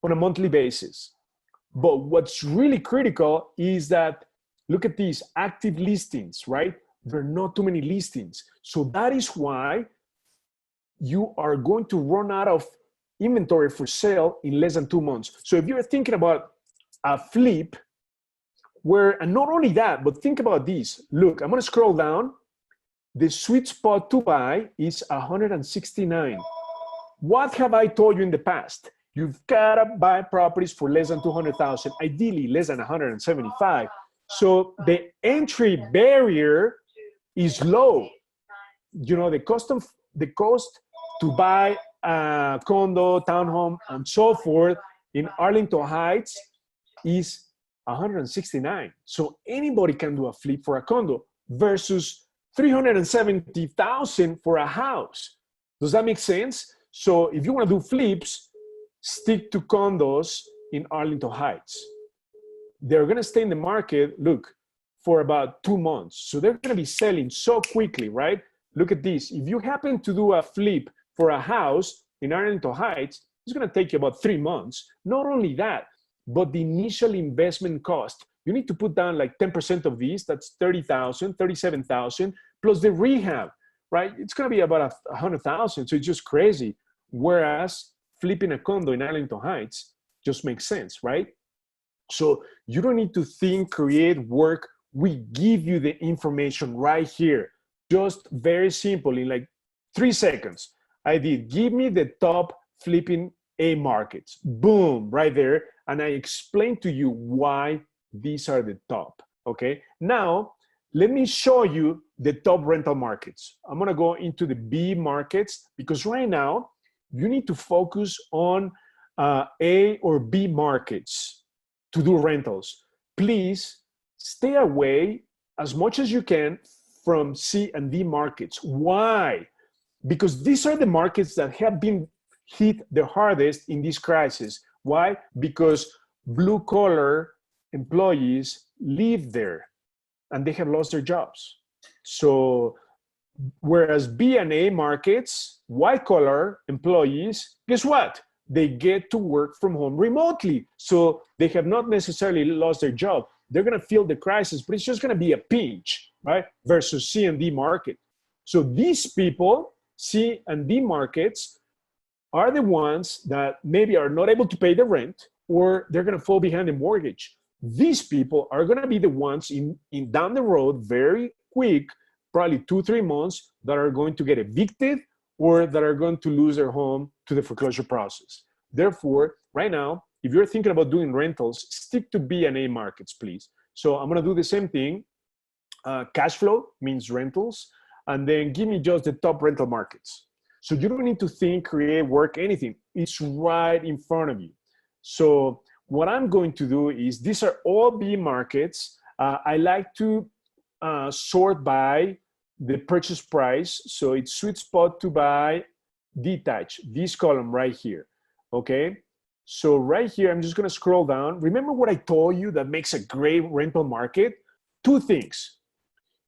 on a monthly basis. But what's really critical is that, look at these active listings, right? There are not too many listings. So that is why you are going to run out of inventory for sale in less than 2 months. So if you're thinking about a flip where, and not only that, but think about this. Look, I'm going to scroll down. The sweet spot to buy is 169. What have I told you in the past? You've got to buy properties for less than 200,000, ideally less than 175. So the entry barrier is low. You know, the cost to buy a condo, townhome, and so forth in Arlington Heights is 169. So anybody can do a flip for a condo versus 370,000 for a house. Does that make sense? So if you want to do flips, stick to condos in Arlington Heights. They're going to stay in the market, look, for about 2 months. So they're going to be selling so quickly, right? Look at this. If you happen to do a flip for a house in Arlington Heights, it's going to take you about 3 months. Not only that, but the initial investment cost, you need to put down like 10% of these. That's 30,000, 37,000, plus the rehab, right? It's going to be about 100,000. So it's just crazy. Whereas flipping a condo in Arlington Heights just makes sense, right? So you don't need to think, create, work. We give you the information right here. Just very simple, in like 3 seconds. I did, give me the top flipping A markets. Boom, right there. And I explained to you why these are the top, okay? Now, let me show you the top rental markets. I'm gonna go into the B markets because right now, you need to focus on A or B markets to do rentals. Please stay away as much as you can from C and D markets. Why? Because these are the markets that have been hit the hardest in this crisis. Why? Because blue collar employees live there and they have lost their jobs. So whereas B and A markets, white collar employees, guess what? They get to work from home remotely. So they have not necessarily lost their job. They're going to feel the crisis, but it's just going to be a pinch, right? Versus C and D market. So these people, C and D markets, are the ones that maybe are not able to pay the rent or they're going to fall behind the mortgage. These people are going to be the ones in down the road, very quick, probably 2-3 months, that are going to get evicted or that are going to lose their home to the foreclosure process. Therefore, right now, if you're thinking about doing rentals, stick to B and A markets, please. So I'm going to do the same thing. Cash flow means rentals. And then give me just the top rental markets. So you don't need to think, create, work, anything. It's right in front of you. So what I'm going to do is, these are all B markets. I like to sort by the purchase price. So it's sweet spot to buy detached, this column right here, okay? So right here, I'm just gonna scroll down. Remember what I told you that makes a great rental market? 2 things.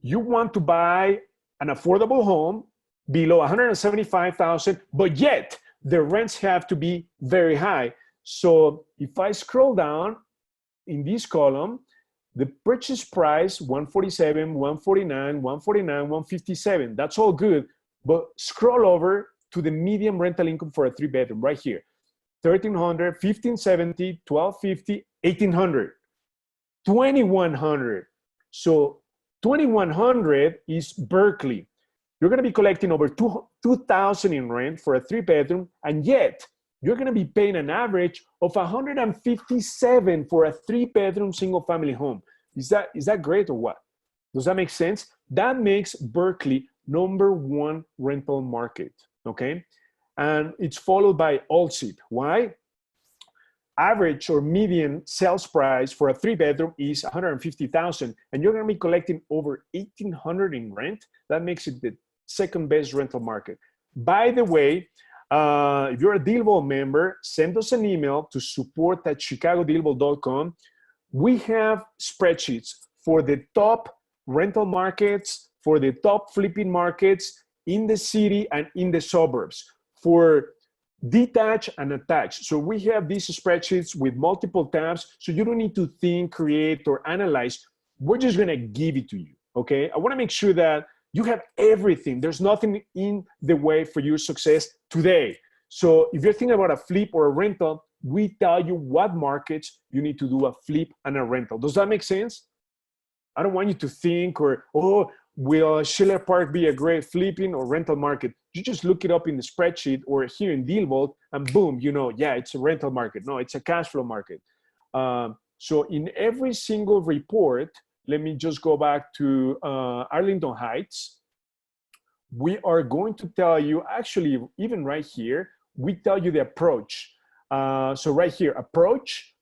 You want to buy an affordable home below 175,000, but yet the rents have to be very high. So if I scroll down in this column, the purchase price, 147, 149, 149, 157, that's all good. But scroll over to the median rental income for a 3-bedroom right here. 1,300, 1,570, 1,250, 1,800, 2,100. So 2,100 is Berkeley. You're going to be collecting over 2,000 in rent for a 3-bedroom, and yet you're going to be paying an average of 157 for a 3-bedroom single-family home. Is that great or what? Does that make sense? That makes Berkeley #1 rental market, okay? And it's followed by Allsip. Why? Average or median sales price for a 3-bedroom is 150,000, and you're going to be collecting over 1,800 in rent. That makes it the second best rental market. By the way, if you're a DealVault member, send us an email to support@ChicagoDealVault.com. We have spreadsheets for the top rental markets, for the top flipping markets in the city and in the suburbs, for detached and attached. So we have these spreadsheets with multiple tabs, so you don't need to think, create, or analyze. We're just gonna give it to you, okay? I wanna make sure that you have everything. There's nothing in the way for your success today. So if you're thinking about a flip or a rental, we tell you what markets you need to do a flip and a rental. Does that make sense? I don't want you to think, or, oh, will Schiller Park be a great flipping or rental market? You just look it up in the spreadsheet or here in DealVault, and boom, you know, yeah, it's a rental market. No, it's a cash flow market. So in every single report, let me just go back to Arlington Heights. We are going to tell you, actually, even right here, we tell you the approach. So right here, approach.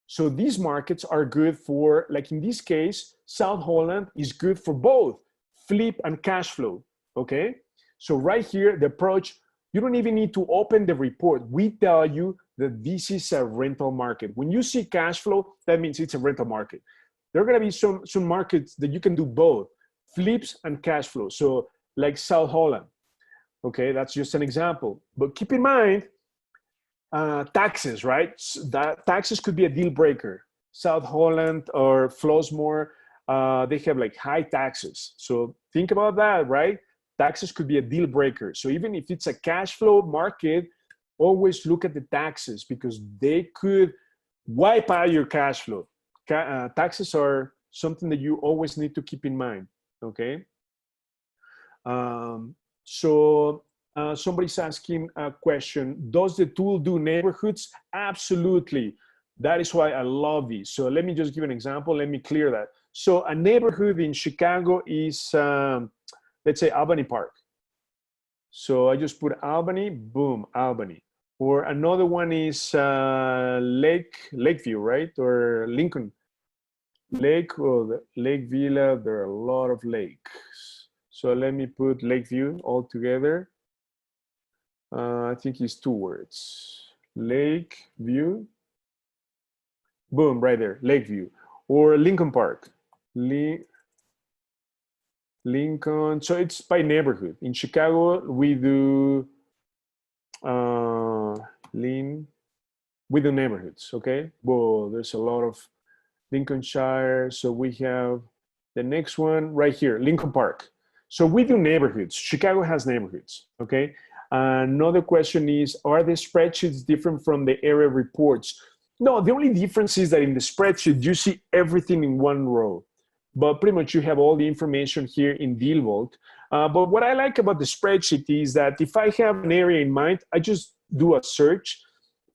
So these markets are good for, like in this case, South Holland is good for both flip and cash flow, okay? So right here, the approach, you don't even need to open the report. We tell you that this is a rental market. When you see cash flow, that means it's a rental market. There are going to be some markets that you can do both, flips and cash flow. So like South Holland, okay, that's just an example. But keep in mind, taxes, right? That taxes could be a deal breaker. South Holland or Flossmoor, they have like high taxes. So think about that, right? Taxes could be a deal breaker. So even if it's a cash flow market, always look at the taxes because they could wipe out your cash flow. Taxes are something that you always need to keep in mind, okay? Somebody's asking a question, does the tool do neighborhoods? Absolutely. That is why I love this. So let me just give an example. Let me clear that. So a neighborhood in Chicago is, let's say Albany Park. So I just put Albany, boom, Albany. Or another one is Lakeview, right? Or Lincoln. Lake or Lake Villa, there are a lot of lakes. So let me put Lakeview all together. I think it's 2 words. Lakeview. Boom, right there, Lakeview. Or Lincoln Park. Lincoln, so it's by neighborhood. In Chicago, we do neighborhoods, okay? Well, there's a lot of Lincolnshire. So we have the next one right here, Lincoln Park. So we do neighborhoods. Chicago has neighborhoods, okay? Another question is, are the spreadsheets different from the area reports? No, the only difference is that in the spreadsheet, you see everything in one row, but pretty much you have all the information here in DealVault. But what I like about the spreadsheet is that if I have an area in mind, I just do a search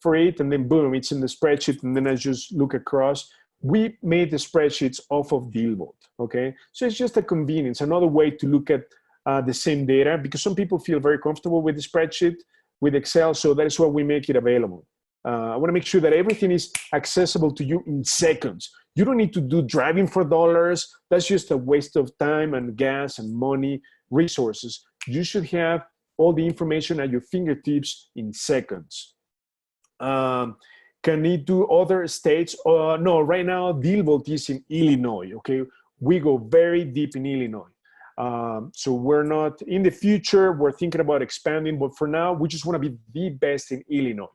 for it and then boom, it's in the spreadsheet and then I just look across. We made the spreadsheets off of DealVault, okay? So it's just a convenience, another way to look at the same data because some people feel very comfortable with the spreadsheet, with Excel, so that is why we make it available. I wanna make sure that everything is accessible to you in seconds. You don't need to do driving for dollars. That's just a waste of time and gas and money, resources. You should have all the information at your fingertips in seconds. Can it do other states? No, right now, DealVault is in Illinois, okay? We go very deep in Illinois. So we're not, in the future, we're thinking about expanding, but for now, we just wanna be the best in Illinois.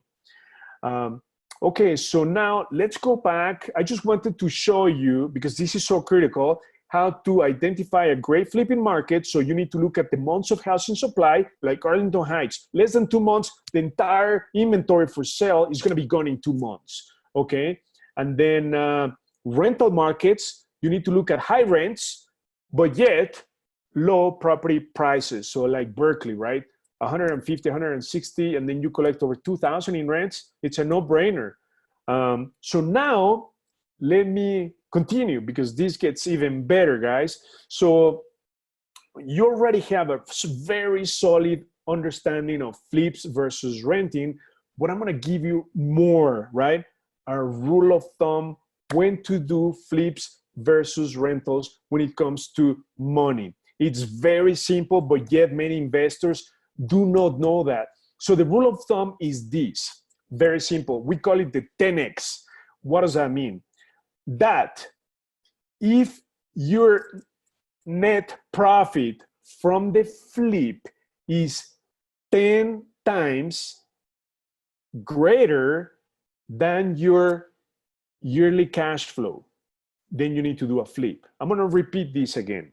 Okay, so now let's go back. I just wanted to show you, because this is so critical, how to identify a great flipping market. So you need to look at the months of housing supply, like Arlington Heights, less than 2 months, the entire inventory for sale is gonna be gone in 2 months, okay? And then rental markets, you need to look at high rents, but yet low property prices. So like Berkeley, right? 150, 160, and then you collect over 2,000 in rents. It's a no-brainer. So now let me continue because this gets even better, guys. So you already have a very solid understanding of flips versus renting, but I'm gonna give you more, right? A rule of thumb when to do flips versus rentals when it comes to money. It's very simple, but yet many investors do not know that. So the rule of thumb is this, very simple. We call it the 10X. What does that mean? That if your net profit from the flip is 10 times greater than your yearly cash flow, then you need to do a flip. I'm gonna repeat this again.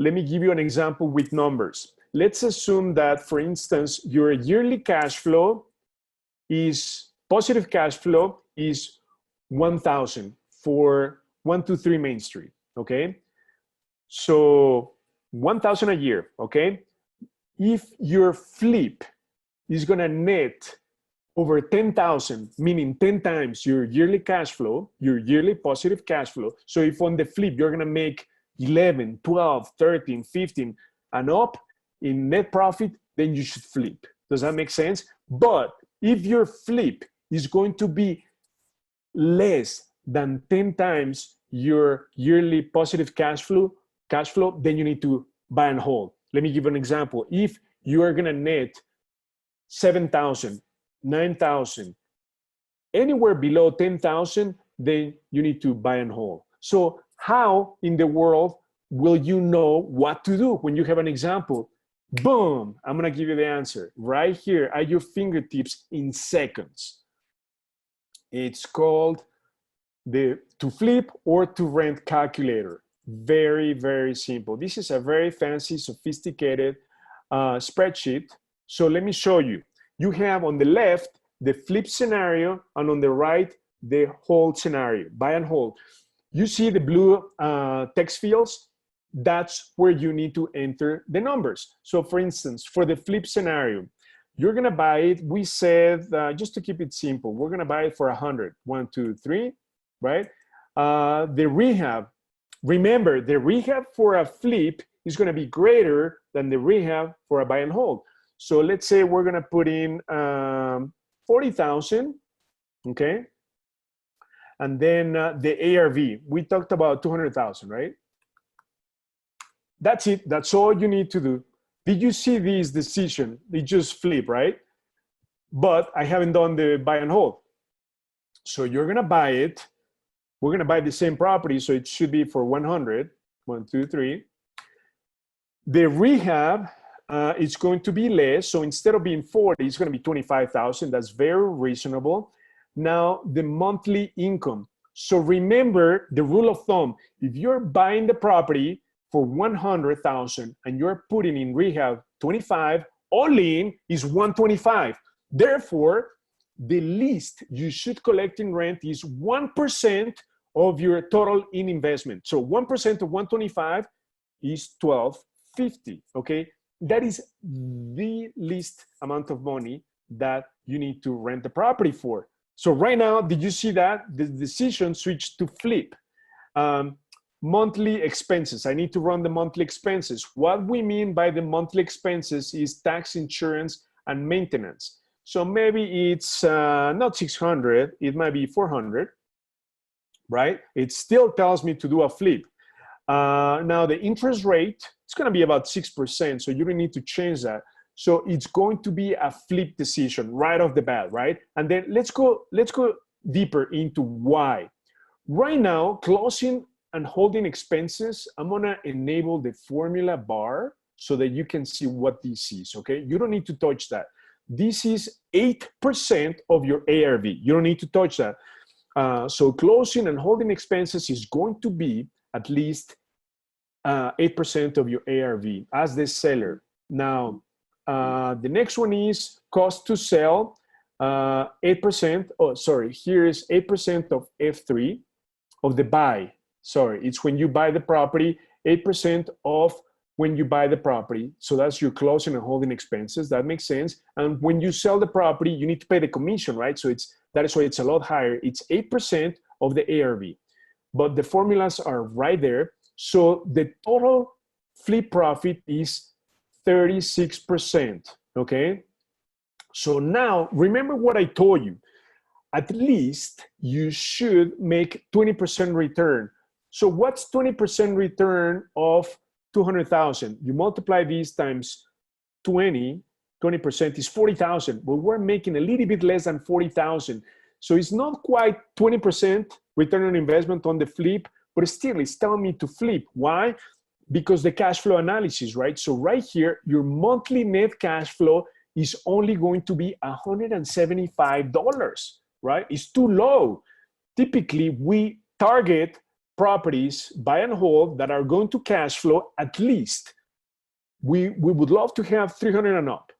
Let me give you an example with numbers. Let's assume that, for instance, your yearly cash flow is, positive cash flow is 1,000 for 123 Main Street, okay? So 1,000 a year, okay? If your flip is gonna net over 10,000, meaning 10 times your yearly cash flow, your yearly positive cash flow. So if on the flip, you're gonna make 11, 12, 13, 15, and up in net profit, then you should flip. Does that make sense? But if your flip is going to be less than 10 times your yearly positive cash flow, then you need to buy and hold. Let me give an example. If you are gonna net 7,000 9,000. Anywhere below 10,000, then you need to buy and hold. So how in the world will you know what to do when you have an example? Boom, I'm gonna give you the answer right here at your fingertips in seconds. It's called the to flip or to rent calculator. Very, very simple. This is a very fancy, sophisticated spreadsheet. So let me show you. You have on the left the flip scenario, and on the right the hold scenario, buy and hold. You see the blue text fields? That's where you need to enter the numbers. So for instance, for the flip scenario, you're gonna buy it, we said, just to keep it simple, we're gonna buy it for 100, 1, 2, 3, right? The rehab, remember, the rehab for a flip is gonna be greater than the rehab for a buy and hold. So let's say we're gonna put in 40,000, okay? And then the ARV, we talked about 200,000, right? That's it, that's all you need to do. Did you see this decision? They just flip, right? But I haven't done the buy and hold. So you're gonna buy it. We're gonna buy the same property, so it should be for 100, 1, 2, 3. The rehab is going to be less, so instead of being 40, it's gonna be 25,000. That's very reasonable. Now, the monthly income. So remember the rule of thumb. If you're buying the property for 100,000 and you're putting in rehab 25, all in is 125. Therefore, the least you should collect in rent is 1% of your total in investment. So 1% of 125 is 1250, okay? That is the least amount of money that you need to rent the property for. So right now, did you see that? The decision switched to flip. Monthly expenses. I need to run the monthly expenses. What we mean by the monthly expenses is tax, insurance, and maintenance. So maybe it's not 600, it might be 400, right? It still tells me to do a flip. Now the interest rate, it's gonna be about 6%, so you don't need to change that. So it's going to be a flip decision right off the bat, right? And then let's go deeper into why. Right now, closing and holding expenses, I'm gonna enable the formula bar so that you can see what this is, okay? You don't need to touch that. This is 8% of your ARV. You don't need to touch that. So closing and holding expenses is going to be at least 8% of your ARV as the seller. Now, the next one is cost to sell, 8%. Oh, sorry, here is 8% of F3 of the buy. Sorry, it's when you buy the property, 8% of when you buy the property. So that's your closing and holding expenses. That makes sense. And when you sell the property, you need to pay the commission, right? So that is why it's a lot higher. It's 8% of the ARV. But the formulas are right there. So the total flip profit is 36%, okay? So now, remember what I told you. At least you should make 20% return. So what's 20% return of 200,000? You multiply these times 20% is 40,000. Well, we're making a little bit less than 40,000. So it's not quite 20% return on investment on the flip, but still it's telling me to flip. Why? Because the cash flow analysis, right? So right here, your monthly net cash flow is only going to be $175, right? It's too low. Typically, we target properties, buy and hold, that are going to cash flow at least. We would love to have 300 and up.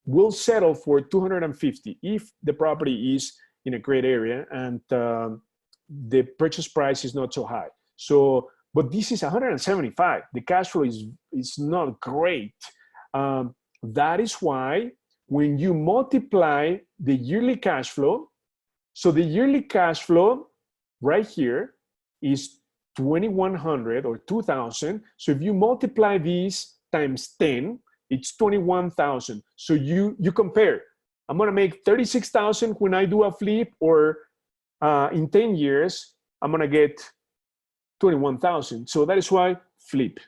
We'll settle for 250 if the property is in a great area and the purchase price is not so high. So, but this is 175. The cash flow is not great. That is why when you multiply the yearly cash flow, so the yearly cash flow right here is 2,100 or 2,000. So if you multiply these times 10, it's 21,000. So you compare. I'm gonna make 36,000 when I do a flip, or in 10 years, I'm gonna get 21,000. So that is why flip.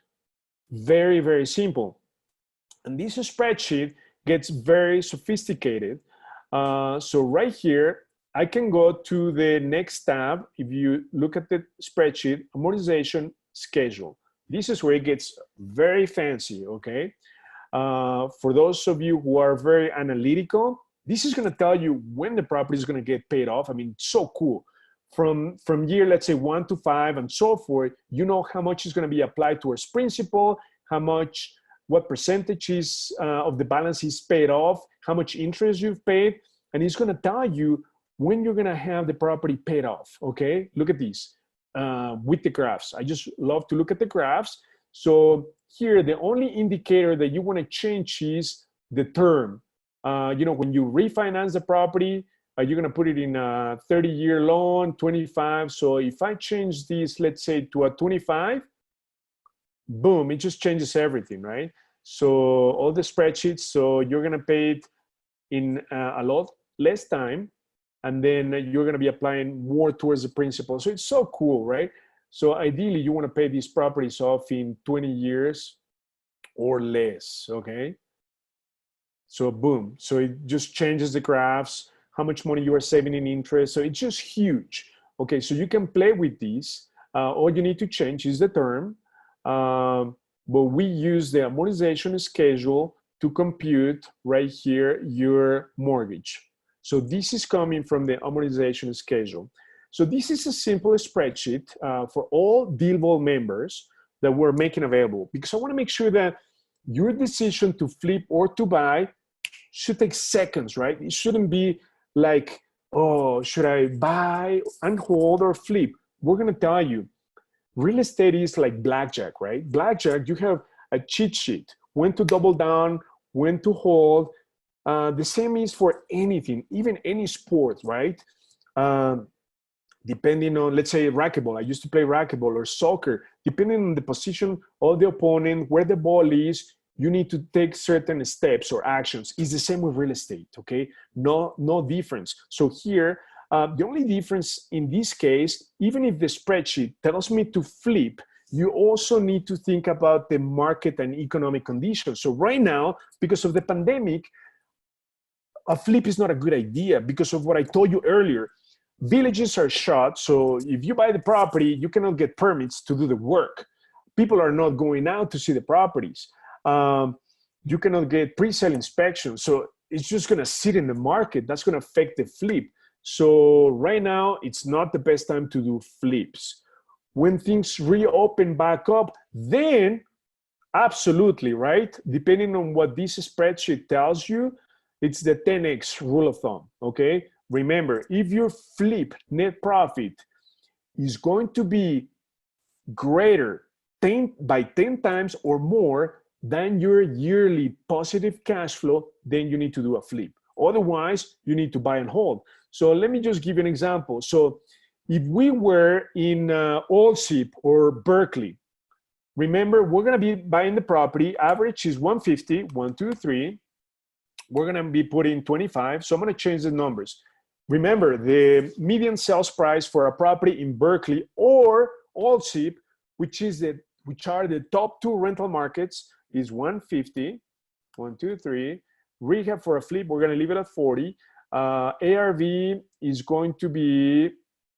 Very, very simple. And this spreadsheet gets very sophisticated. So right here, I can go to the next tab. If you look at the spreadsheet, amortization schedule. This is where it gets very fancy, okay? For those of you who are very analytical, this is gonna tell you when the property is gonna get paid off. I mean, it's so cool. From year, let's say 1 to 5 and so forth, you know how much is gonna be applied towards principal, how much, what percentages of the balance is paid off, how much interest you've paid, and it's gonna tell you when you're gonna have the property paid off, okay? Look at these with the graphs. I just love to look at the graphs. So here, the only indicator that you wanna change is the term. You know, when you refinance the property, you're gonna put it in a 30-year loan, 25. So if I change this, let's say to a 25, boom, it just changes everything, right? So all the spreadsheets, so you're gonna pay it in a lot less time, and then you're gonna be applying more towards the principal. So it's so cool, right? So ideally you wanna pay these properties off in 20 years or less, okay? So boom, so it just changes the graphs, how much money you are saving in interest. So it's just huge. Okay, so you can play with these. All you need to change is the term. But we use the amortization schedule to compute right here your mortgage. So this is coming from the amortization schedule. So this is a simple spreadsheet for all DealVault members that we're making available, because I want to make sure that your decision to flip or to buy should take seconds, right? It shouldn't be like, oh, should I buy and hold or flip? We're going to tell you, real estate is like blackjack, right? Blackjack, you have a cheat sheet, when to double down, when to hold. The same is for anything, even any sport, right? Depending on, let's say, racquetball. I used to play racquetball or soccer. Depending on the position of the opponent, where the ball is, you need to take certain steps or actions. It's the same with real estate, okay? No difference. So here, the only difference in this case, even if the spreadsheet tells me to flip, you also need to think about the market and economic conditions. So right now, because of the pandemic, a flip is not a good idea because of what I told you earlier. Villages are shut, so if you buy the property, you cannot get permits to do the work. People are not going out to see the properties. You cannot get pre-sale inspections, so it's just gonna sit in the market. That's gonna affect the flip. So right now, it's not the best time to do flips. When things reopen back up, then absolutely, right? Depending on what this spreadsheet tells you, it's the 10x rule of thumb, okay? Remember, if your flip net profit is going to be greater by 10 times or more than your yearly positive cash flow, then you need to do a flip. Otherwise, you need to buy and hold. So let me just give you an example. So if we were in Wholesale or Berkeley, remember, we're gonna be buying the property, average is 150, 1, 2, 3. We're gonna be putting 25, so I'm gonna change the numbers. Remember, the median sales price for a property in Berkeley or Wholesale, which are the top 2 rental markets, is 150, 1, 2, 3. Rehab for a flip, we're gonna leave it at 40. ARV is going to be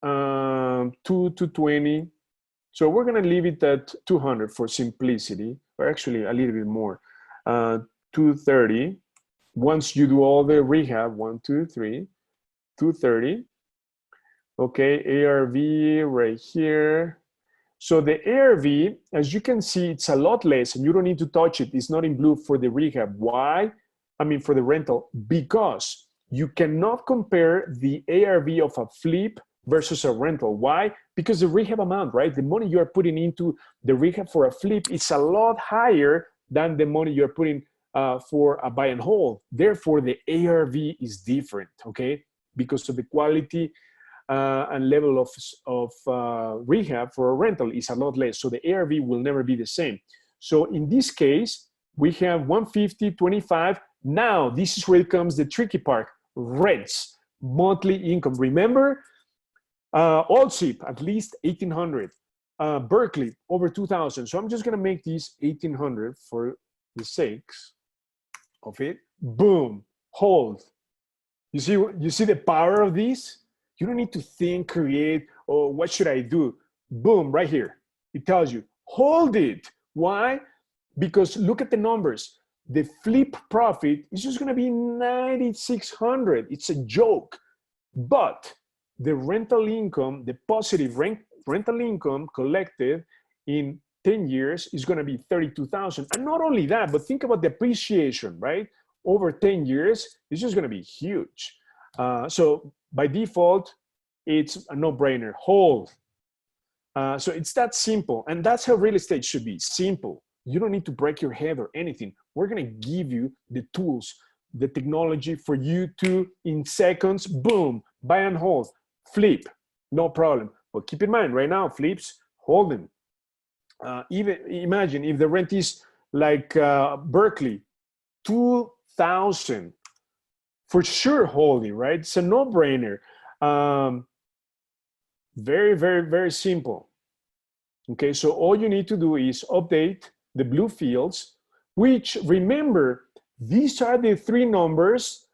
2 to 20. So we're gonna leave it at 200 for simplicity, or actually a little bit more. 230. Once you do all the rehab, 1, 2, 3, 230. Okay, ARV right here. So the ARV, as you can see, it's a lot less and you don't need to touch it. It's not in blue for the rehab. Why? I mean, for the rental, because you cannot compare the ARV of a flip versus a rental. Why? Because the rehab amount, right? The money you're putting into the rehab for a flip is a lot higher than the money you're putting for a buy and hold. Therefore, the ARV is different, okay? Because of the quality and level of rehab for a rental is a lot less. So the ARV will never be the same. So in this case, we have 150, 25. Now, this is where it comes the tricky part, rents, monthly income. Remember, Allsip, at least 1,800. Berkeley, over 2,000. So I'm just gonna make these 1,800 for the sakes of it. Boom, hold. You see the power of this? You don't need to think, create, or what should I do? Boom, right here. It tells you, hold it. Why? Because look at the numbers. The flip profit is just going to be 9,600. It's a joke. But the rental income, the positive rental income collected in 10 years is going to be 32,000. And not only that, but think about the appreciation, right? Over 10 years, it's just going to be huge. So by default, it's a no-brainer. Hold. So it's that simple. And that's how real estate should be, simple. You don't need to break your head or anything. We're going to give you the tools, the technology for you to, in seconds, boom, buy and hold, flip, no problem. But keep in mind, right now, flips, hold them. Even imagine if the rent is like Berkeley, 2,000, for sure holding, right? It's a no-brainer. Very, very, very simple. Okay, so all you need to do is update the blue fields, which, remember, these are the three numbers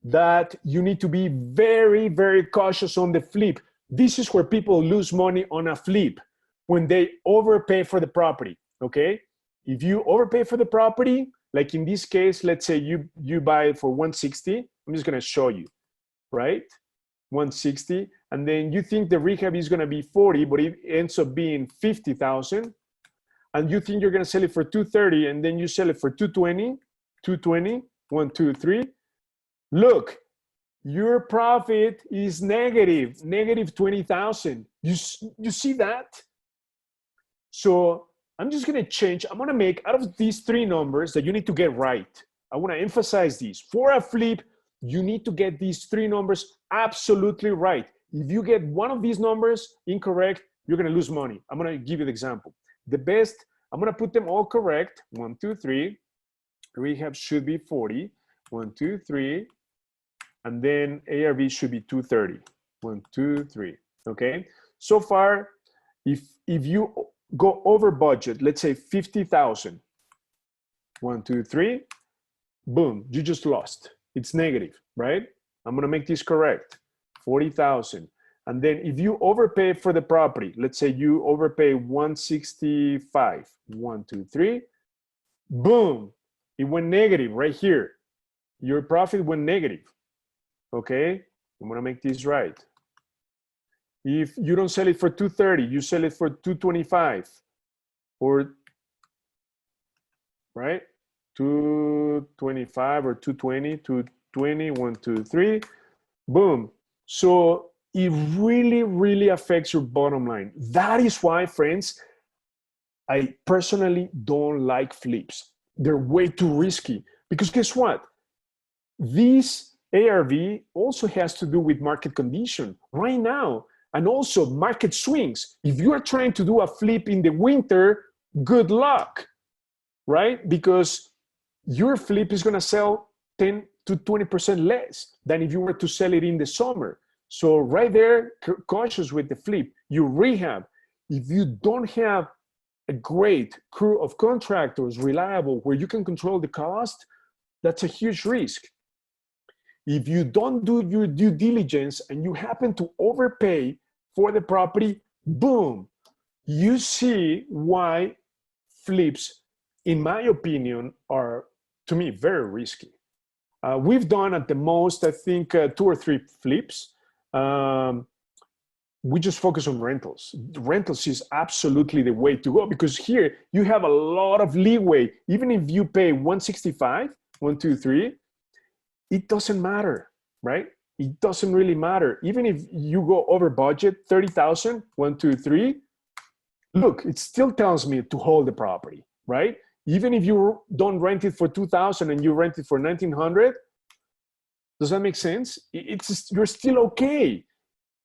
that you need to be very, very cautious on the flip. This is where people lose money on a flip, when they overpay for the property, okay? If you overpay for the property, like in this case, let's say you buy it for 160, I'm just gonna show you, right? 160, and then you think the rehab is gonna be 40, but it ends up being 50,000, and you think you're gonna sell it for 230, and then you sell it for 220, 220, 1, 2, 3. Look, your profit is negative 20,000. You see that? So I'm just gonna change, I'm gonna make out of these three numbers that you need to get right. I wanna emphasize these. For a flip, you need to get these three numbers absolutely right. If you get one of these numbers incorrect, you're gonna lose money. I'm gonna give you the example. The best, I'm gonna put them all correct. 1, 2, 3. Rehab should be 40. 1, 2, 3. And then ARV should be 230. 1, 2, 3. Okay. So far, if you go over budget, let's say 50,000. 1, 2, 3. Boom, you just lost. It's negative, right? I'm gonna make this correct. 40,000. And then if you overpay for the property, let's say you overpay 165. 1, 2, 3. Boom, it went negative right here. Your profit went negative. Okay, I'm gonna make this right. If you don't sell it for 230, you sell it for 225, or right, 225 or 220, 220, 1, 2, 3, boom. So it really, really affects your bottom line. That is why, friends, I personally don't like flips. They're way too risky, because guess what? This ARV also has to do with market condition right now, and also market swings. If you are trying to do a flip in the winter, good luck, right? Because your flip is gonna sell 10 to 20% less than if you were to sell it in the summer. So right there, cautious with the flip. You rehab. If you don't have a great crew of contractors, reliable, where you can control the cost, that's a huge risk. If you don't do your due diligence and you happen to overpay for the property, boom, you see why flips, in my opinion, are, to me, very risky. We've done at the most, I think, 2 or 3 flips. We just focus on rentals. Rentals is absolutely the way to go, because here you have a lot of leeway. Even if you pay 165, 1, 2, 3, it doesn't matter, right? It doesn't really matter. Even if you go over budget, 30,000, 1, 2, 3, look, it still tells me to hold the property, right? Even if you don't rent it for 2,000 and you rent it for 1,900, does that make sense? You're still okay.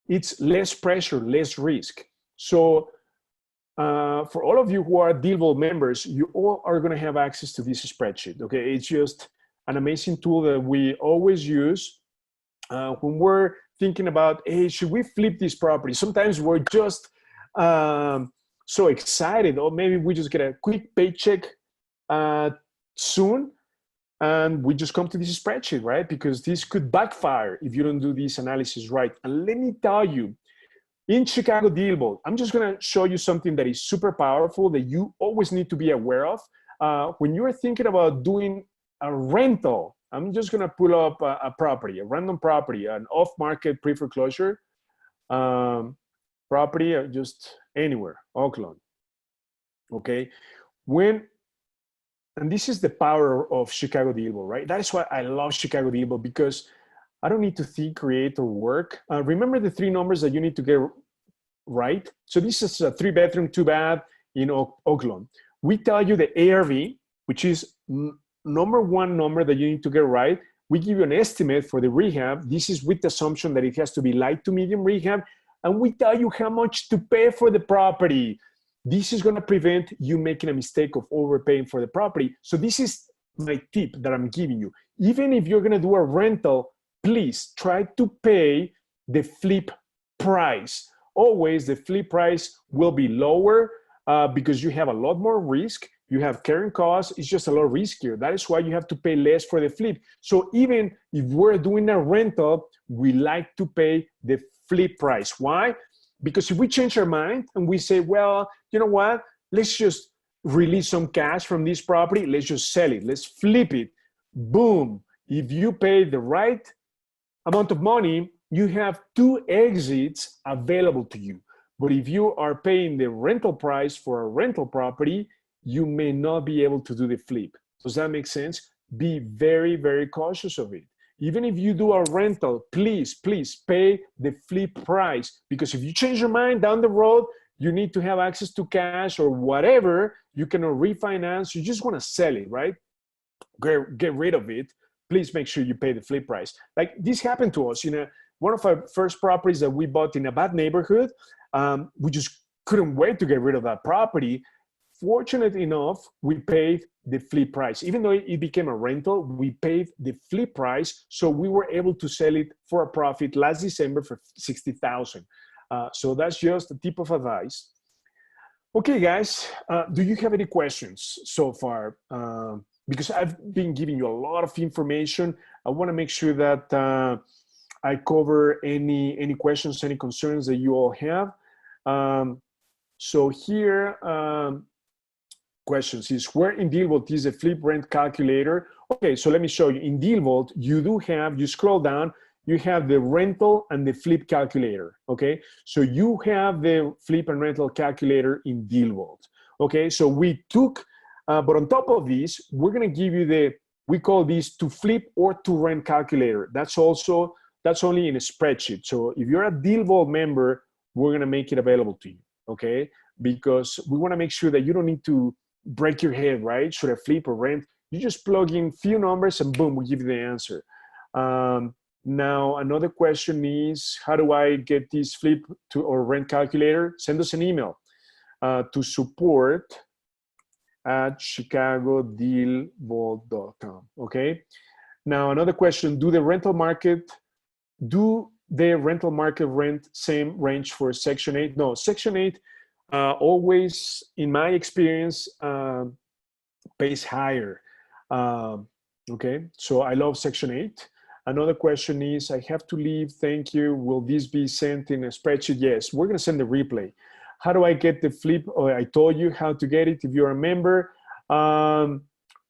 It's less pressure, less risk. So for all of you who are DealVault members, you all are gonna have access to this spreadsheet, okay? It's just an amazing tool that we always use when we're thinking about, hey, should we flip this property? Sometimes we're just so excited, or maybe we just get a quick paycheck soon. And we just come to this spreadsheet, right? Because this could backfire if you don't do this analysis right. And let me tell you, in ChicagoDealVault, I'm just going to show you something that is super powerful that you always need to be aware of. When you're thinking about doing a rental, I'm just going to pull up a property, a random property, an off-market pre-foreclosure property, just anywhere, Oakland. Okay, and this is the power of ChicagoDealVault, right? That is why I love ChicagoDealVault, because I don't need to think, create, or work. Remember the three numbers that you need to get right? So this is a 3-bedroom, 2-bath in Oakland. We tell you the ARV, which is number one number that you need to get right. We give you an estimate for the rehab. This is with the assumption that it has to be light to medium rehab. And we tell you how much to pay for the property. This is going to prevent you making a mistake of overpaying for the property. So this is my tip that I'm giving you. Even if you're going to do a rental, please try to pay the flip price. Always the flip price will be lower because you have a lot more risk. You have carrying costs. It's just a lot riskier. That is why you have to pay less for the flip. So even if we're doing a rental, we like to pay the flip price. Why? Because if we change our mind and we say, well, you know what? Let's just release some cash from this property. Let's just sell it. Let's flip it. Boom. If you pay the right amount of money, you have 2 exits available to you. But if you are paying the rental price for a rental property, you may not be able to do the flip. Does that make sense? Be very, very cautious of it. Even if you do a rental, please pay the flip price, because if you change your mind down the road, you need to have access to cash or whatever, you cannot refinance, you just want to sell it, right? Get rid of it. Please make sure you pay the flip price. Like this happened to us, one of our first properties that we bought in a bad neighborhood. We just couldn't wait to get rid of that property. Fortunate enough, we paid the flip price. Even though it became a rental, we paid the flip price. So we were able to sell it for a profit last December for $60,000. So that's just a tip of advice. Okay, guys, do you have any questions so far? Because I've been giving you a lot of information. I want to make sure that I cover any questions, any concerns that you all have. So here, questions is, where in DealVault is a flip rent calculator? Okay, so let me show you. In DealVault, you scroll down, you have the rental and the flip calculator, okay? So you have the flip and rental calculator in DealVault, okay? So we took, but on top of this, we're gonna give you we call this to flip or to rent calculator. That's only in a spreadsheet. So if you're a DealVault member, we're gonna make it available to you, okay? Because we wanna make sure that you don't need to break your head, right? Should I flip or rent? You just plug in few numbers and boom, we give you the answer. Now, another question is, how do I get this flip to or rent calculator? Send us an email to support@chicagodealvault.com, okay? Now, another question, do the rental market rent same range for Section 8? No, Section 8 always, in my experience, pays higher. Okay, so I love Section 8. Another question is, I have to leave, thank you. Will this be sent in a spreadsheet? Yes, we're gonna send the replay. How do I get the flip? Oh, I told you how to get it if you're a member.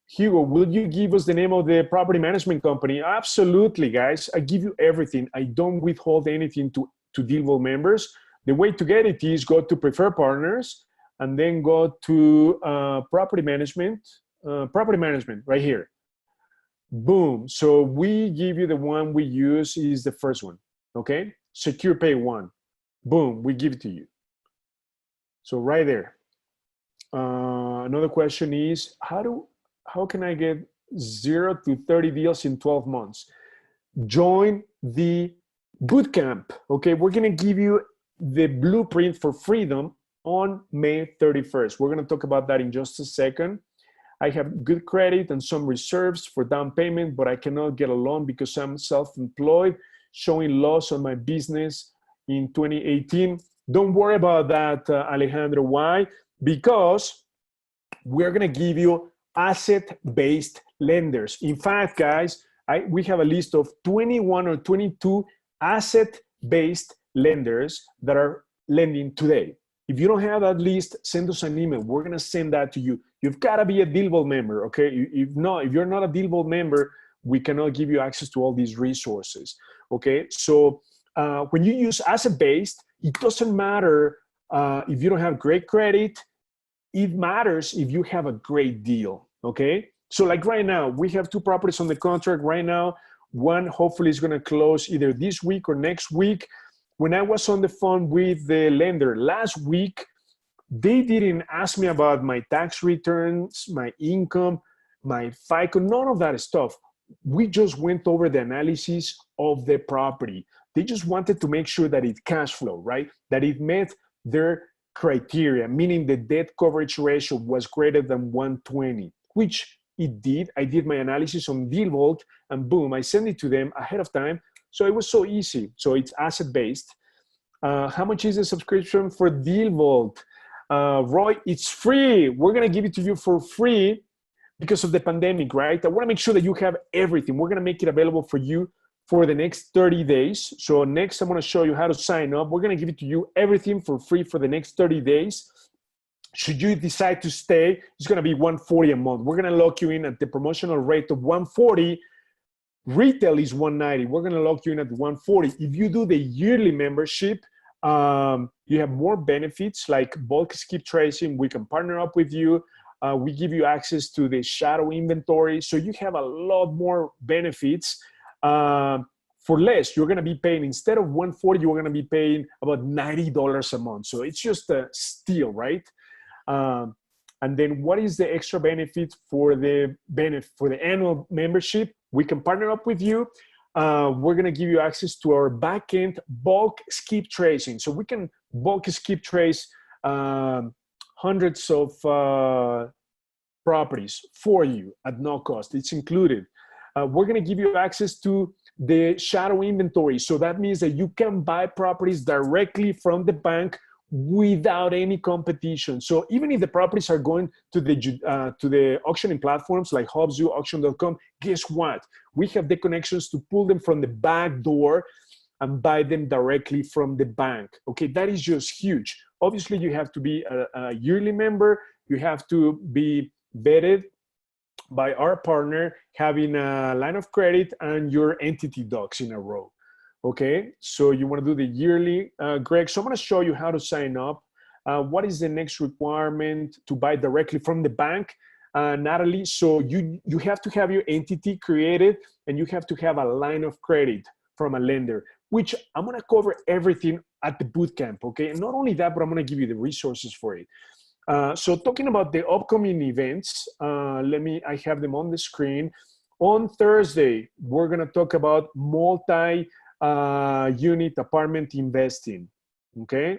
Hugo, will you give us the name of the property management company? Absolutely, guys. I give you everything. I don't withhold anything to DealVault members. The way to get it is go to Preferred Partners and then go to property management right here. Boom. So we give you the one we use is the first one, okay? Secure Pay 1. Boom, we give it to you. So right there. Another question is, how can I get 0 to 30 deals in 12 months? Join the bootcamp, okay? We're gonna give you the blueprint for freedom on May 31st. We're gonna talk about that in just a second. I have good credit and some reserves for down payment, but I cannot get a loan because I'm self-employed, showing loss on my business in 2018. Don't worry about that, Alejandro. Why? Because we're gonna give you asset-based lenders. In fact, guys, we have a list of 21 or 22 asset-based lenders that are lending today. If you don't have that list, send us an email. We're gonna send that to you. You've gotta be a DealVault member, okay? If you're not a DealVault member, we cannot give you access to all these resources, okay? So when you use asset-based, it doesn't matter if you don't have great credit. It matters if you have a great deal, okay? So like right now, we have 2 properties on the contract right now. One hopefully is gonna close either this week or next week. When I was on the phone with the lender last week, they didn't ask me about my tax returns, my income, my FICO, none of that stuff. We just went over the analysis of the property. They just wanted to make sure that it cash flow, right? That it met their criteria, meaning the debt coverage ratio was greater than 120, which it did. I did my analysis on DealVault and boom, I sent it to them ahead of time. So it was so easy. So it's asset-based. How much is the subscription for DealVault? Roy, it's free. We're gonna give it to you for free because of the pandemic, right? I wanna make sure that you have everything. We're gonna make it available for you for the next 30 days. So next I'm gonna show you how to sign up. We're gonna give it to you everything for free for the next 30 days. Should you decide to stay, it's gonna be $140 a month. We're gonna lock you in at the promotional rate of $140. Retail is $190. We're gonna lock you in at $140. If you do the yearly membership, you have more benefits like bulk skip tracing. We can partner up with you. We give you access to the shadow inventory. So you have a lot more benefits for less. You're gonna be paying, instead of $140, you're gonna be paying about $90 a month. So it's just a steal, right? And then what is the extra benefit for the annual membership? We can partner up with you. We're gonna give you access to our backend bulk skip tracing. So we can bulk skip trace hundreds of properties for you at no cost. It's included. We're gonna give you access to the shadow inventory. So that means that you can buy properties directly from the bank without any competition. So even if the properties are going to the auctioning platforms like Hubzu, auction.com, guess what? We have the connections to pull them from the back door and buy them directly from the bank. Okay, that is just huge. Obviously, you have to be a yearly member. You have to be vetted by our partner, having a line of credit and your entity docs in a row. Okay, so you want to do the yearly, Greg. So I'm going to show you how to sign up. What is the next requirement to buy directly from the bank, Natalie? So you have to have your entity created and you have to have a line of credit from a lender, which I'm going to cover everything at the bootcamp. Okay, and not only that, but I'm going to give you the resources for it. So talking about the upcoming events, I have them on the screen. On Thursday, we're going to talk about multi-unit apartment investing, okay?